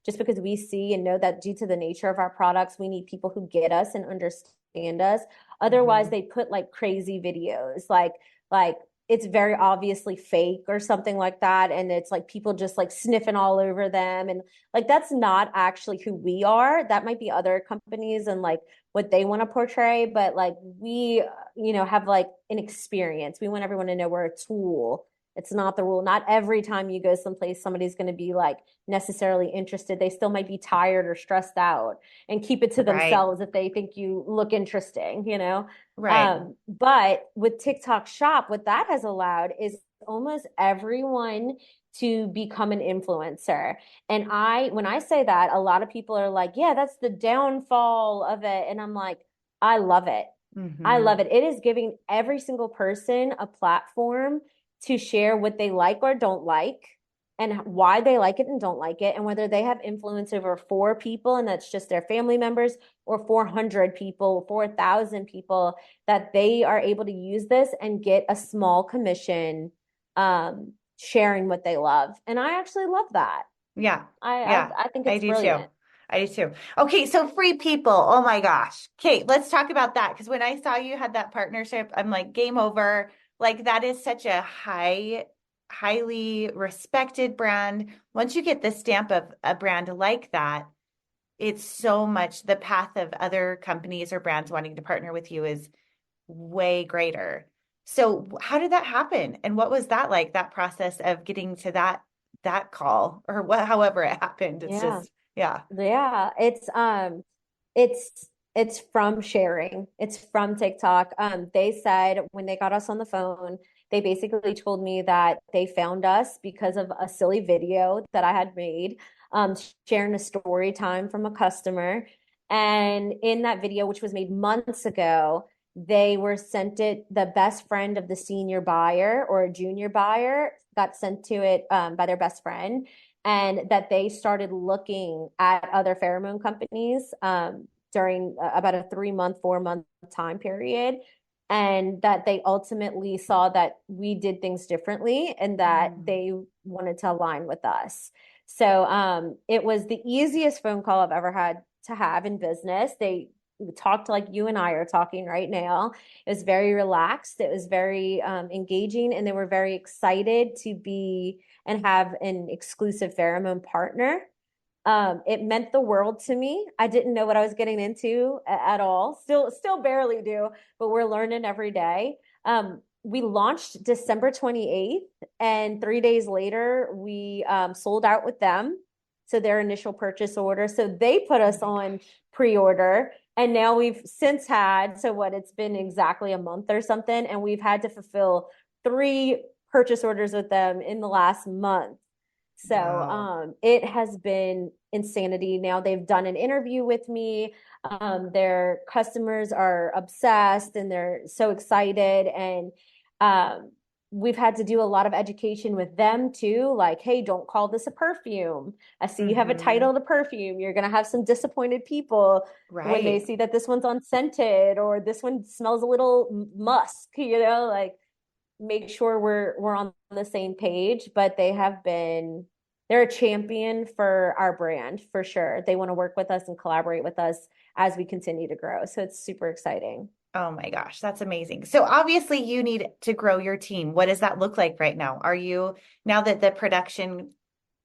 Speaker 1: just because we see and know that due to the nature of our products, we need people who get us and understand us. Otherwise, they put like crazy videos, like it's very obviously fake or something like that. And it's like people just like sniffing all over them. And like, that's not actually who we are. That might be other companies and like what they want to portray. But like we, have like an experience. We want everyone to know we're a tool. It's not the rule. Not every time you go someplace, somebody's going to be like necessarily interested. They still might be tired or stressed out and keep it to themselves if they think you look interesting,
Speaker 2: Right.
Speaker 1: But with TikTok Shop, what that has allowed is almost everyone to become an influencer. And when I say that, a lot of people are like, yeah, that's the downfall of it. And I'm like, I love it. I love it. It is giving every single person a platform to share what they like or don't like and why they like it and don't like it, and whether they have influence over 4 people and that's just their family members, or 400 people, 4,000 people, that they are able to use this and get a small commission sharing what they love. And I actually love that.
Speaker 2: Yeah.
Speaker 1: I think it's brilliant.
Speaker 2: I do too. Okay, so Free People. Oh my gosh. Okay, let's talk about that, because when I saw you had that partnership, I'm like, game over. Like, that is such a highly respected brand. Once you get the stamp of a brand like that, it's so much, the path of other companies or brands wanting to partner with you is way greater. So how did that happen? And what was that like, that process of getting to that that call or however it happened. It's
Speaker 1: Yeah.
Speaker 2: just, yeah.
Speaker 1: Yeah. It's from sharing. It's from TikTok. They said when they got us on the phone, they basically told me that they found us because of a silly video that I had made, sharing a story time from a customer. And in that video, which was made months ago, they were sent it, the best friend of the senior buyer or a junior buyer got sent to it by their best friend, and that they started looking at other pheromone companies during about a 3 month, 4 month time period. And that they ultimately saw that we did things differently and that they wanted to align with us. So it was the easiest phone call I've ever had to have in business. They talked like you and I are talking right now. It was very relaxed. It was very engaging, and they were very excited to be and have an exclusive pheromone partner. It meant the world to me. I didn't know what I was getting into at all. Still barely do, but we're learning every day. We launched December 28th, and 3 days later, we sold out with them. So their initial purchase order. So they put us on pre-order. And now we've since had, so what, it's been exactly a month or something, and we've had to fulfill 3 purchase orders with them in the last month. So it has been insanity. Now they've done an interview with me. Their customers are obsessed and they're so excited. And we've had to do a lot of education with them too. Like, hey, don't call this a perfume. I see you have a title to perfume. You're going to have some disappointed people when they see that this one's unscented or this one smells a little musk, like make sure we're on the same page. But they're a champion for our brand for sure. They want to work with us and collaborate with us as we continue to grow. So it's super exciting.
Speaker 2: Oh my gosh, that's amazing. So obviously you need to grow your team. What does that look like right now? Now that the production,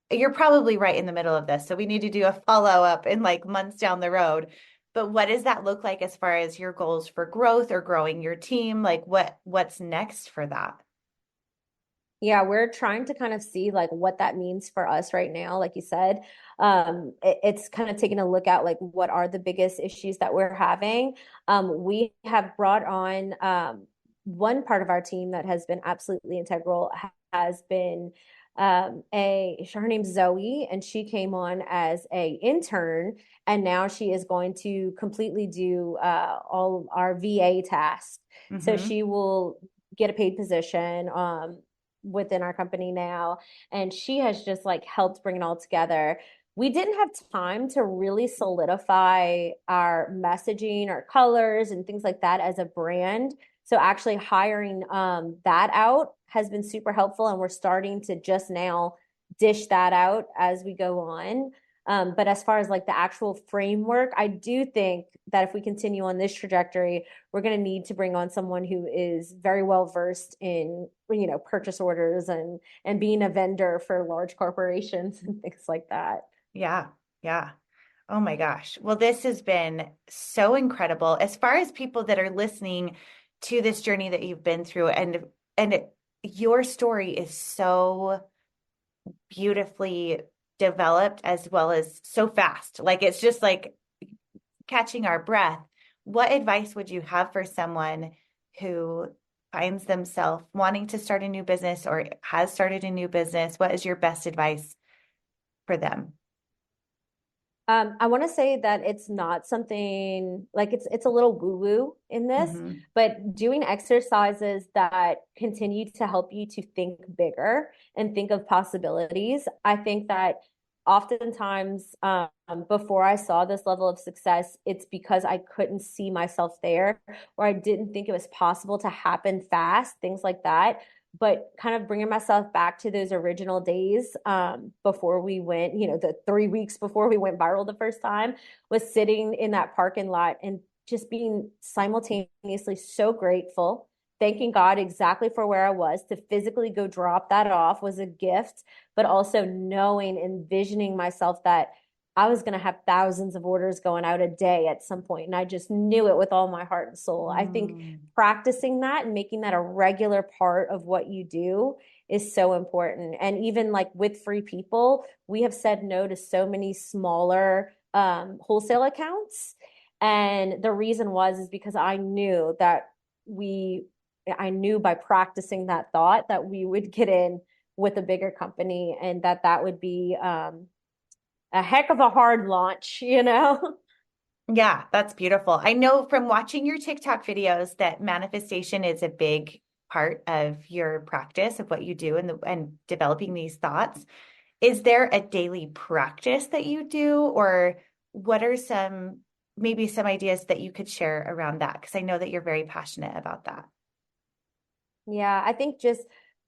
Speaker 2: you're probably right in the middle of this, so we need to do a follow-up in like months down the road. But what does that look like as far as your goals for growth or growing your team? Like what's next for that?
Speaker 1: Yeah, we're trying to kind of see like what that means for us right now. Like you said, it's kind of taking a look at like what are the biggest issues that we're having. We have brought on one part of our team that has been absolutely integral has been her name's Zoe, and she came on as a intern, and now she is going to completely do all our VA tasks. So she will get a paid position within our company now, and she has just like helped bring it all together. We didn't have time to really solidify our messaging, our colors and things like that as a brand. So actually hiring that out has been super helpful, and we're starting to just now dish that out as we go on. But as far as like the actual framework, I do think that if we continue on this trajectory, we're going to need to bring on someone who is very well versed in, purchase orders and being a vendor for large corporations and things like that.
Speaker 2: Yeah. Yeah. Oh my gosh. Well, this has been so incredible. As far as people that are listening to this journey that you've been through, and your story is so beautifully developed as well as so fast. Like it's just like catching our breath. What advice would you have for someone who finds themselves wanting to start a new business or has started a new business? What is your best advice for them?
Speaker 1: I want to say that it's not something like it's a little woo-woo in this, but doing exercises that continue to help you to think bigger and think of possibilities. I think that oftentimes before I saw this level of success, it's because I couldn't see myself there, or I didn't think it was possible to happen fast, things like that. But kind of bringing myself back to those original days before we went, the 3 weeks before we went viral the first time, was sitting in that parking lot and just being simultaneously so grateful, thanking God exactly for where I was. To physically go drop that off was a gift, but also knowing, envisioning myself that I was going to have thousands of orders going out a day at some point. And I just knew it with all my heart and soul. I think practicing that and making that a regular part of what you do is so important. And even like with Free People, we have said no to so many smaller wholesale accounts. And the reason is because I knew I knew by practicing that thought that we would get in with a bigger company, and that would be a heck of a hard launch, you know?
Speaker 2: Yeah, that's beautiful. I know from watching your TikTok videos that manifestation is a big part of your practice of what you do and developing these thoughts. Is there a daily practice that you do, or what are maybe some ideas that you could share around that? Because I know that you're very passionate about that.
Speaker 1: Yeah, I think just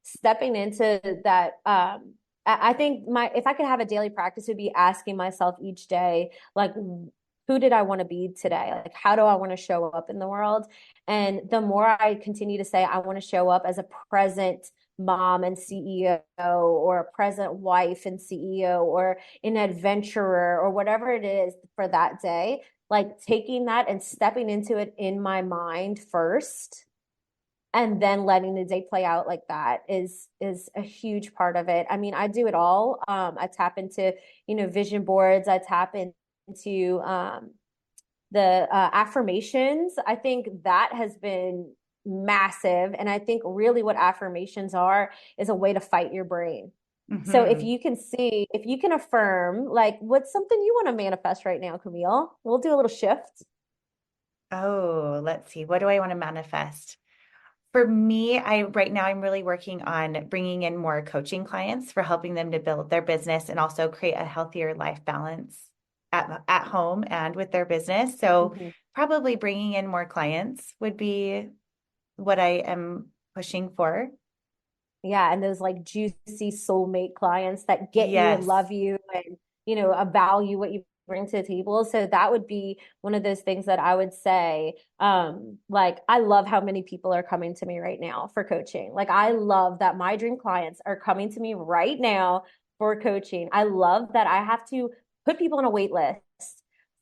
Speaker 1: stepping into that, I think if I could have a daily practice, it would be asking myself each day, like, who did I want to be today? Like, how do I want to show up in the world? And the more I continue to say, I want to show up as a present mom and CEO, or a present wife and CEO, or an adventurer, or whatever it is for that day, like taking that and stepping into it in my mind first, and then letting the day play out like that is a huge part of it. I mean, I do it all. I tap into, vision boards. I tap into the affirmations. I think that has been massive. And I think really what affirmations are is a way to fight your brain. Mm-hmm. So if you can affirm, like, what's something you want to manifest right now, Camille? We'll do a little shift.
Speaker 2: Oh, let's see. What do I want to manifest? For me, right now I'm really working on bringing in more coaching clients for helping them to build their business and also create a healthier life balance at home and with their business. So probably bringing in more clients would be what I am pushing for.
Speaker 1: Yeah, and those like juicy soulmate clients that get you and love you and, value what you bring to the table. So that would be one of those things that I would say, like, I love how many people are coming to me right now for coaching. Like, I love that my dream clients are coming to me right now for coaching. I love that I have to put people on a wait list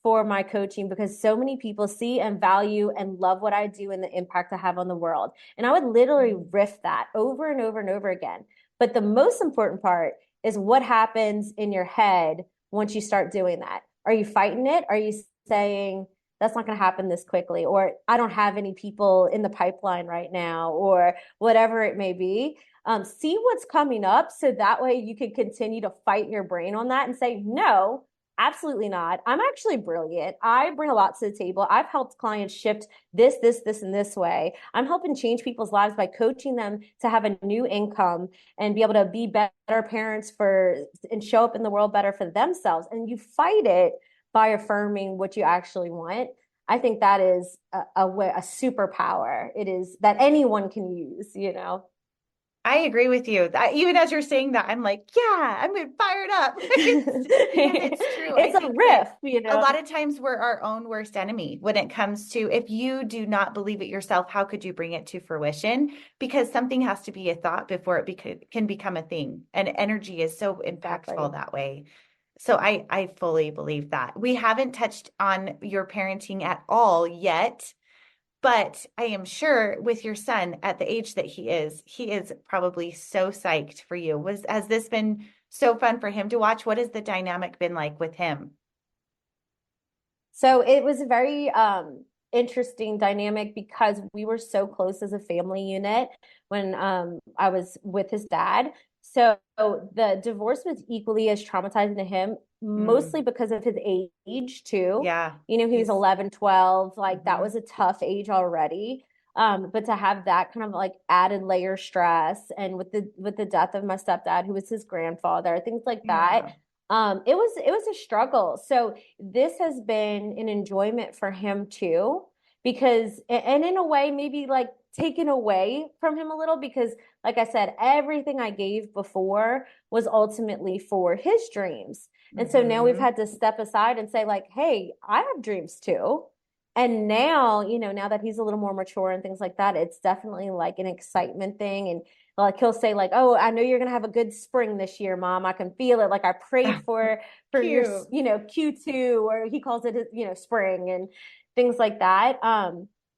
Speaker 1: for my coaching because so many people see and value and love what I do and the impact I have on the world. And I would literally riff that over and over and over again. But the most important part is what happens in your head once you start doing that. Are you fighting it? Are you saying that's not going to happen this quickly? Or I don't have any people in the pipeline right now, or whatever it may be. See what's coming up so that way you can continue to fight your brain on that and say, no, absolutely not. I'm actually brilliant. I bring a lot to the table. I've helped clients shift this, and this way. I'm helping change people's lives by coaching them to have a new income and be able to be better parents and show up in the world better for themselves. And you fight it by affirming what you actually want. I think that is a superpower. It is that anyone can use,
Speaker 2: I agree with you. Even as you're saying that, I'm like, yeah, I'm fired up. It's true.
Speaker 1: It's a riff,
Speaker 2: A lot of times we're our own worst enemy when it comes to, if you do not believe it yourself, how could you bring it to fruition? Because something has to be a thought before it can become a thing. And energy is so impactful that way. So I fully believe that. We haven't touched on your parenting at all yet. But I am sure with your son at the age that he is probably so psyched for you. Has this been so fun for him to watch? What has the dynamic been like with him?
Speaker 1: So it was a very interesting dynamic because we were so close as a family unit when I was with his dad. So the divorce was equally as traumatizing to him, mostly because of his age too.
Speaker 2: Yeah.
Speaker 1: He was 11, 12, like that was a tough age already. But to have that kind of like added layer stress, and with the death of my stepdad, who was his grandfather, things like that. It was a struggle. So this has been an enjoyment for him too, because, and in a way, maybe like taken away from him a little, because like I said, everything I gave before was ultimately for his dreams. And so now we've had to step aside and say like, hey, I have dreams too. And now, now that he's a little more mature and things like that, it's definitely like an excitement thing. And like he'll say like, oh, I know you're going to have a good spring this year, Mom. I can feel it. Like I prayed for your, Q2, or he calls it, spring and things like that.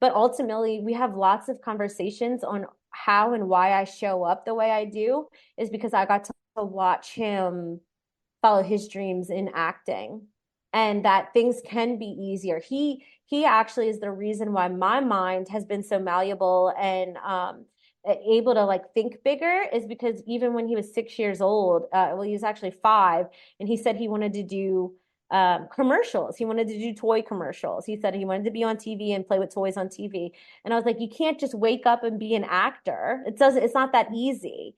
Speaker 1: But ultimately we have lots of conversations on how and why I show up the way I do is because I got to watch him follow his dreams in acting, and that things can be easier. He actually is the reason why my mind has been so malleable and able to like think bigger, is because even when he was 6 years old, well, he was actually 5, and he said he wanted to do commercials. He wanted to do toy commercials. He said he wanted to be on TV and play with toys on TV. And I was like, you can't just wake up and be an actor. It's not that easy.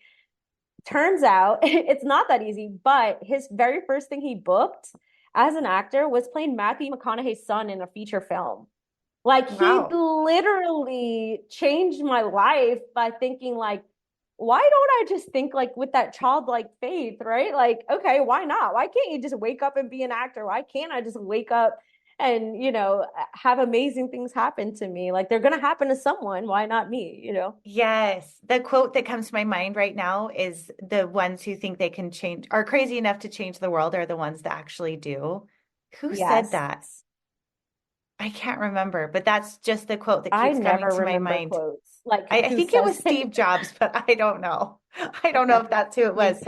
Speaker 1: Turns out it's not that easy, but his very first thing he booked as an actor was playing Matthew McConaughey's son in a feature film. Like he literally changed my life by thinking like, why don't I just think like with that childlike faith, right? Like, okay, why not? Why can't you just wake up and be an actor? Why can't I just wake up and, have amazing things happen to me? Like they're going to happen to someone. Why not me?
Speaker 2: Yes. The quote that comes to my mind right now is the ones who think they can change, are crazy enough to change the world, are the ones that actually do. Who said that? I can't remember, but that's just the quote that keeps coming to my mind.
Speaker 1: Quotes. Like
Speaker 2: I think it was Steve Jobs, but I don't know. I don't know if that's who it was.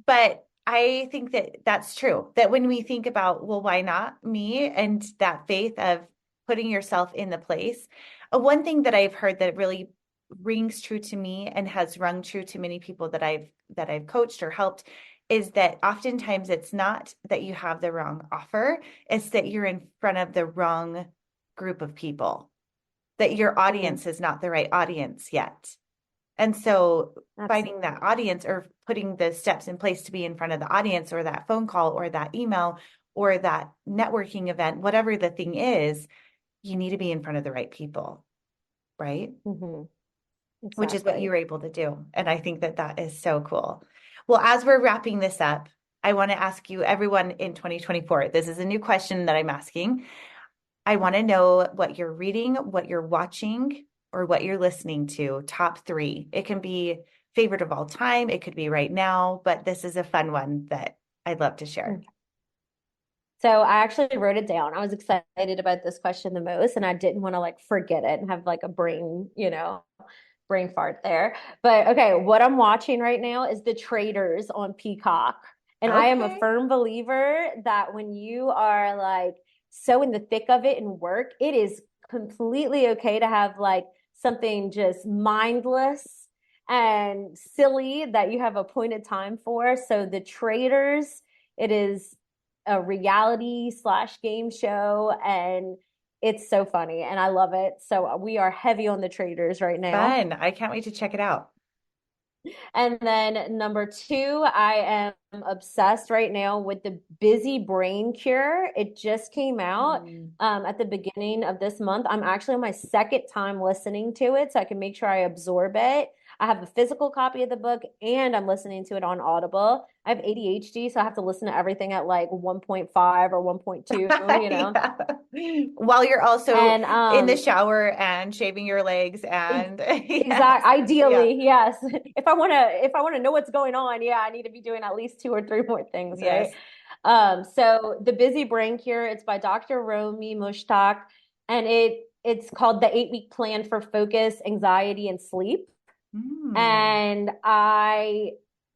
Speaker 2: But I think that that's true. That when we think about, well, why not me? And that faith of putting yourself in the place. One thing that I've heard that really rings true to me and has rung true to many people that I've coached or helped is that oftentimes it's not that you have the wrong offer, it's that you're in front of the wrong group of people, that your audience is not the right audience yet. And so finding that audience or putting the steps in place to be in front of the audience, or that phone call or that email or that networking event, whatever the thing is, you need to be in front of the right people, right?
Speaker 1: Mm-hmm. Exactly.
Speaker 2: Which is what you were able to do. And I think that is so cool. Well, as we're wrapping this up, I want to ask you, everyone in 2024, this is a new question that I'm asking. I want to know what you're reading, what you're watching, or what you're listening to. Top 3. It can be favorite of all time. It could be right now, but this is a fun one that I'd love to share.
Speaker 1: So I actually wrote it down. I was excited about this question the most, and I didn't want to like forget it and have like a brain fart there. But okay, what I'm watching right now is the Traitors on Peacock. And I am a firm believer that when you are like so in the thick of it in work, it is completely okay to have like something just mindless and silly that you have appointed time for. So the Traitors, it is a reality / game show, and it's so funny and I love it. So we are heavy on the Traitors right now.
Speaker 2: Fun. I can't wait to check it out.
Speaker 1: And then number 2, I am obsessed right now with the Busy Brain Cure. It just came out at the beginning of this month. I'm actually on my 2nd time listening to it, so I can make sure I absorb it. I have a physical copy of the book and I'm listening to it on Audible. I have ADHD, so I have to listen to everything at like 1.5 or 1.2,
Speaker 2: Yeah. While you're also in the shower and shaving your legs and
Speaker 1: exactly. Ideally, yes. If I want to know what's going on, I need to be doing at least 2 or 3 more things, right? So the Busy Brain Cure, it's by Dr. Romy Mushtaq, and it's called the 8-week plan for focus, anxiety, and sleep. And I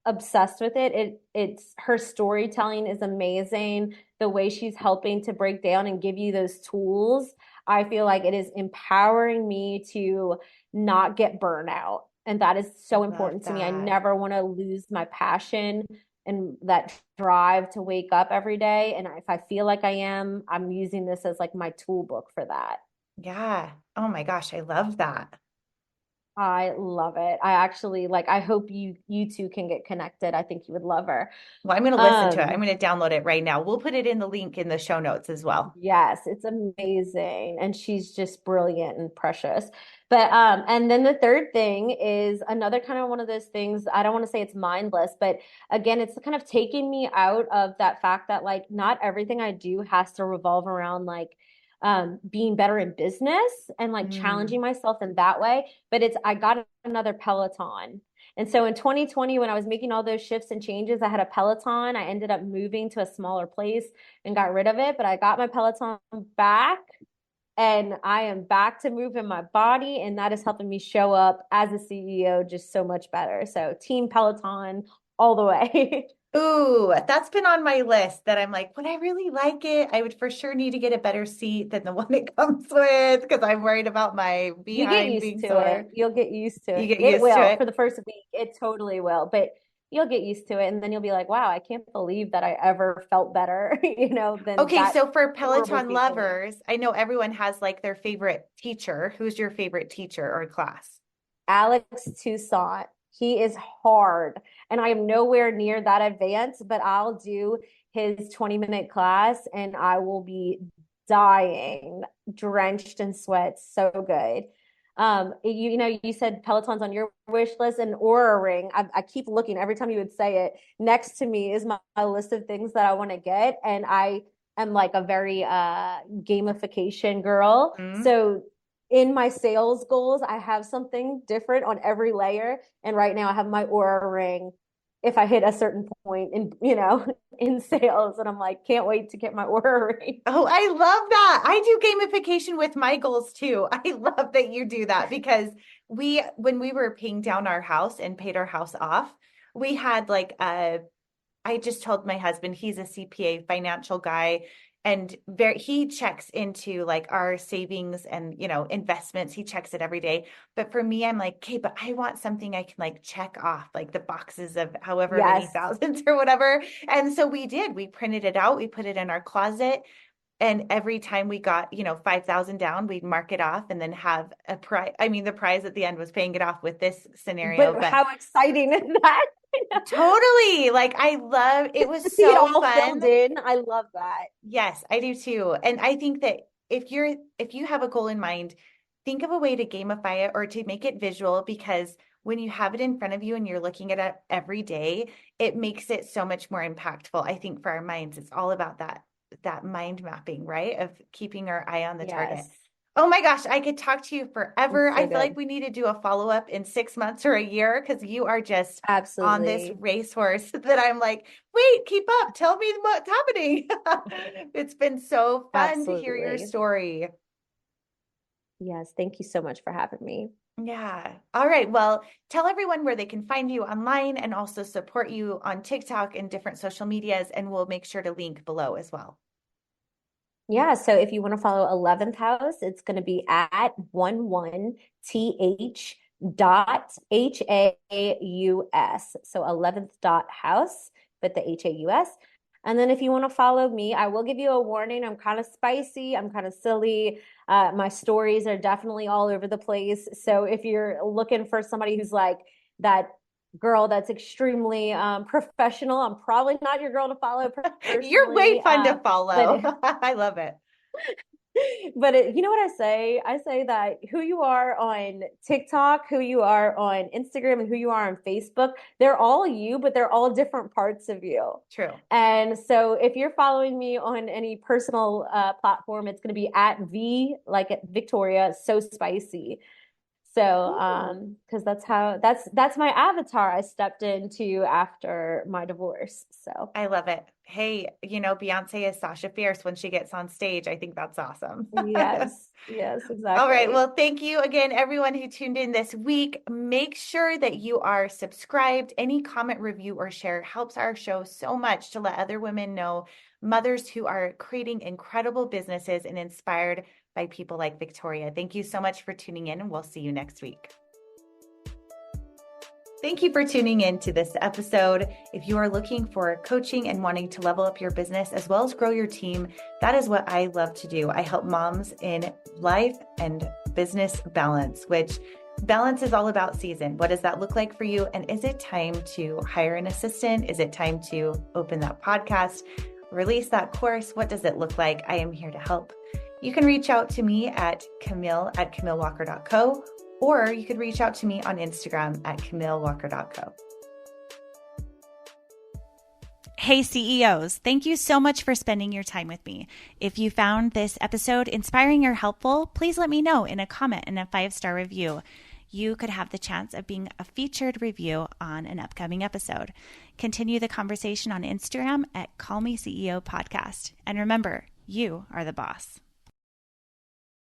Speaker 1: obsessed with it. It's her storytelling is amazing. The way she's helping to break down and give you those tools, I feel like it is empowering me to not get burnout. And that is so important to me. I never want to lose my passion and that drive to wake up every day. And if I feel like I am, I'm using this as like my tool book for that.
Speaker 2: Yeah. Oh my gosh, I love that.
Speaker 1: I love it. I actually I hope you two can get connected. I think you would love her.
Speaker 2: Well, I'm going to listen to it. I'm going to download it right now. We'll put it in the link in the show notes as well.
Speaker 1: Yes, it's amazing. And she's just brilliant and precious. But and then the 3rd thing is another kind of one of those things. I don't want to say it's mindless, but again, it's kind of taking me out of that fact that like not everything I do has to revolve around like being better in business and like challenging myself in that way. But I got another Peloton. And so in 2020, when I was making all those shifts and changes, I had a Peloton. I ended up moving to a smaller place and got rid of it, but I got my Peloton back and I am back to moving my body, and that is helping me show up as a CEO just so much better. So Team Peloton all the way.
Speaker 2: Ooh, that's been on my list that I'm like, would I really like it? I would for sure need to get a better seat than the one it comes with because I'm worried about my
Speaker 1: You get
Speaker 2: behind
Speaker 1: used
Speaker 2: being
Speaker 1: to it.
Speaker 2: sore.
Speaker 1: You'll get used to
Speaker 2: You
Speaker 1: it.
Speaker 2: get
Speaker 1: It
Speaker 2: used to
Speaker 1: will
Speaker 2: it.
Speaker 1: for the first week. It totally will. But you'll get used to it. And then you'll be like, wow, I can't believe that I ever felt better, than
Speaker 2: Okay,
Speaker 1: that
Speaker 2: so for
Speaker 1: horrible
Speaker 2: Peloton
Speaker 1: feeling.
Speaker 2: lovers, I know everyone has like their favorite teacher. Who's your favorite teacher or class?
Speaker 1: Alex Touissant. He is hard. And I am nowhere near that advanced, but I'll do his 20-minute class and I will be dying, drenched in sweat. So good. You said Peloton's on your wish list and Aura Ring. I keep looking every time you would say it. Next to me is my list of things that I want to get. And I am like a very gamification girl.
Speaker 2: Mm.
Speaker 1: So in my sales goals, I have something different on every layer. And right now I have my Aura Ring if I hit a certain point in sales. And I'm like, can't wait to get my Aura Ring.
Speaker 2: Oh, I love that. I do gamification with my goals too. I love that you do that because when we were paying down our house and paid our house off, we had like I just told my husband, he's a CPA financial guy, and he checks into like our savings and, investments. He checks it every day. But for me, I'm like, okay, but I want something I can like check off, like the boxes of however many
Speaker 1: Yes.
Speaker 2: thousands or whatever. And so we printed it out. We put it in our closet. And every time we got, 5,000 down, we'd mark it off and then have a prize. I mean, the prize at the end was paying it off with this scenario.
Speaker 1: But how exciting is that?
Speaker 2: Totally. Like I love it was
Speaker 1: To see it
Speaker 2: so
Speaker 1: all
Speaker 2: fun.
Speaker 1: filled in. I love that.
Speaker 2: Yes, I do too. And I think that if you have a goal in mind, think of a way to gamify it or to make it visual because when you have it in front of you and you're looking at it every day, it makes it so much more impactful. I think for our minds, it's all about that mind mapping, right? Of keeping our eye on the target.
Speaker 1: Yes.
Speaker 2: Oh my gosh, I could talk to you forever.
Speaker 1: It's so
Speaker 2: I feel like
Speaker 1: good.
Speaker 2: we need to do a follow-up in 6 months or a year because you are just on this
Speaker 1: Absolutely.
Speaker 2: racehorse that I'm like, wait, keep up. Tell me what's happening. It's been so fun to hear your
Speaker 1: Absolutely.
Speaker 2: story.
Speaker 1: Yes. Thank you so much for having me.
Speaker 2: Yeah. All right. Well, tell everyone where they can find you online and also support you on TikTok and different social medias, and we'll make sure to link below as well.
Speaker 1: Yeah, so if you want to follow 11th House, it's going to be at 11th dot HAUS. So 11th dot house, but the HAUS. And then if you want to follow me, I will give you a warning. I'm kind of spicy. I'm kind of silly. My stories are definitely all over the place. So if you're looking for somebody who's like that girl that's extremely professional, I'm probably not your girl to follow personally.
Speaker 2: You're way fun to follow.
Speaker 1: But
Speaker 2: I love it.
Speaker 1: you know what I say? I say that who you are on TikTok, who you are on Instagram, and who you are on Facebook, they're all you, but they're all different parts of you.
Speaker 2: True.
Speaker 1: And so if you're following me on any personal platform, it's going to be at like at Victoria, so spicy. So, because that's my avatar I stepped into after my divorce. So
Speaker 2: I love it. Hey, Beyonce is Sasha Fierce when she gets on stage. I think that's awesome.
Speaker 1: yes, exactly.
Speaker 2: All right. Well, thank you again, everyone who tuned in this week. Make sure that you are subscribed. Any comment, review, or share helps our show so much to let other women know, mothers who are creating incredible businesses and inspired by people like Victoria. Thank you so much for tuning in, and we'll see you next week. Thank you for tuning in to this episode. If you are looking for coaching and wanting to level up your business as well as grow your team, that is what I love to do. I help moms in life and business balance, which balance is all about season. What does that look like for you? And is it time to hire an assistant? Is it time to open that podcast, release that course? What does it look like? I am here to help. You can reach out to me at camille@camillewalker.co, or you could reach out to me on Instagram at camillewalker.co.
Speaker 3: Hey CEOs, thank you so much for spending your time with me. If you found this episode inspiring or helpful, please let me know in a comment and a 5-star review. You could have the chance of being a featured review on an upcoming episode. Continue the conversation on Instagram at Call Me CEO Podcast. And remember, you are the boss.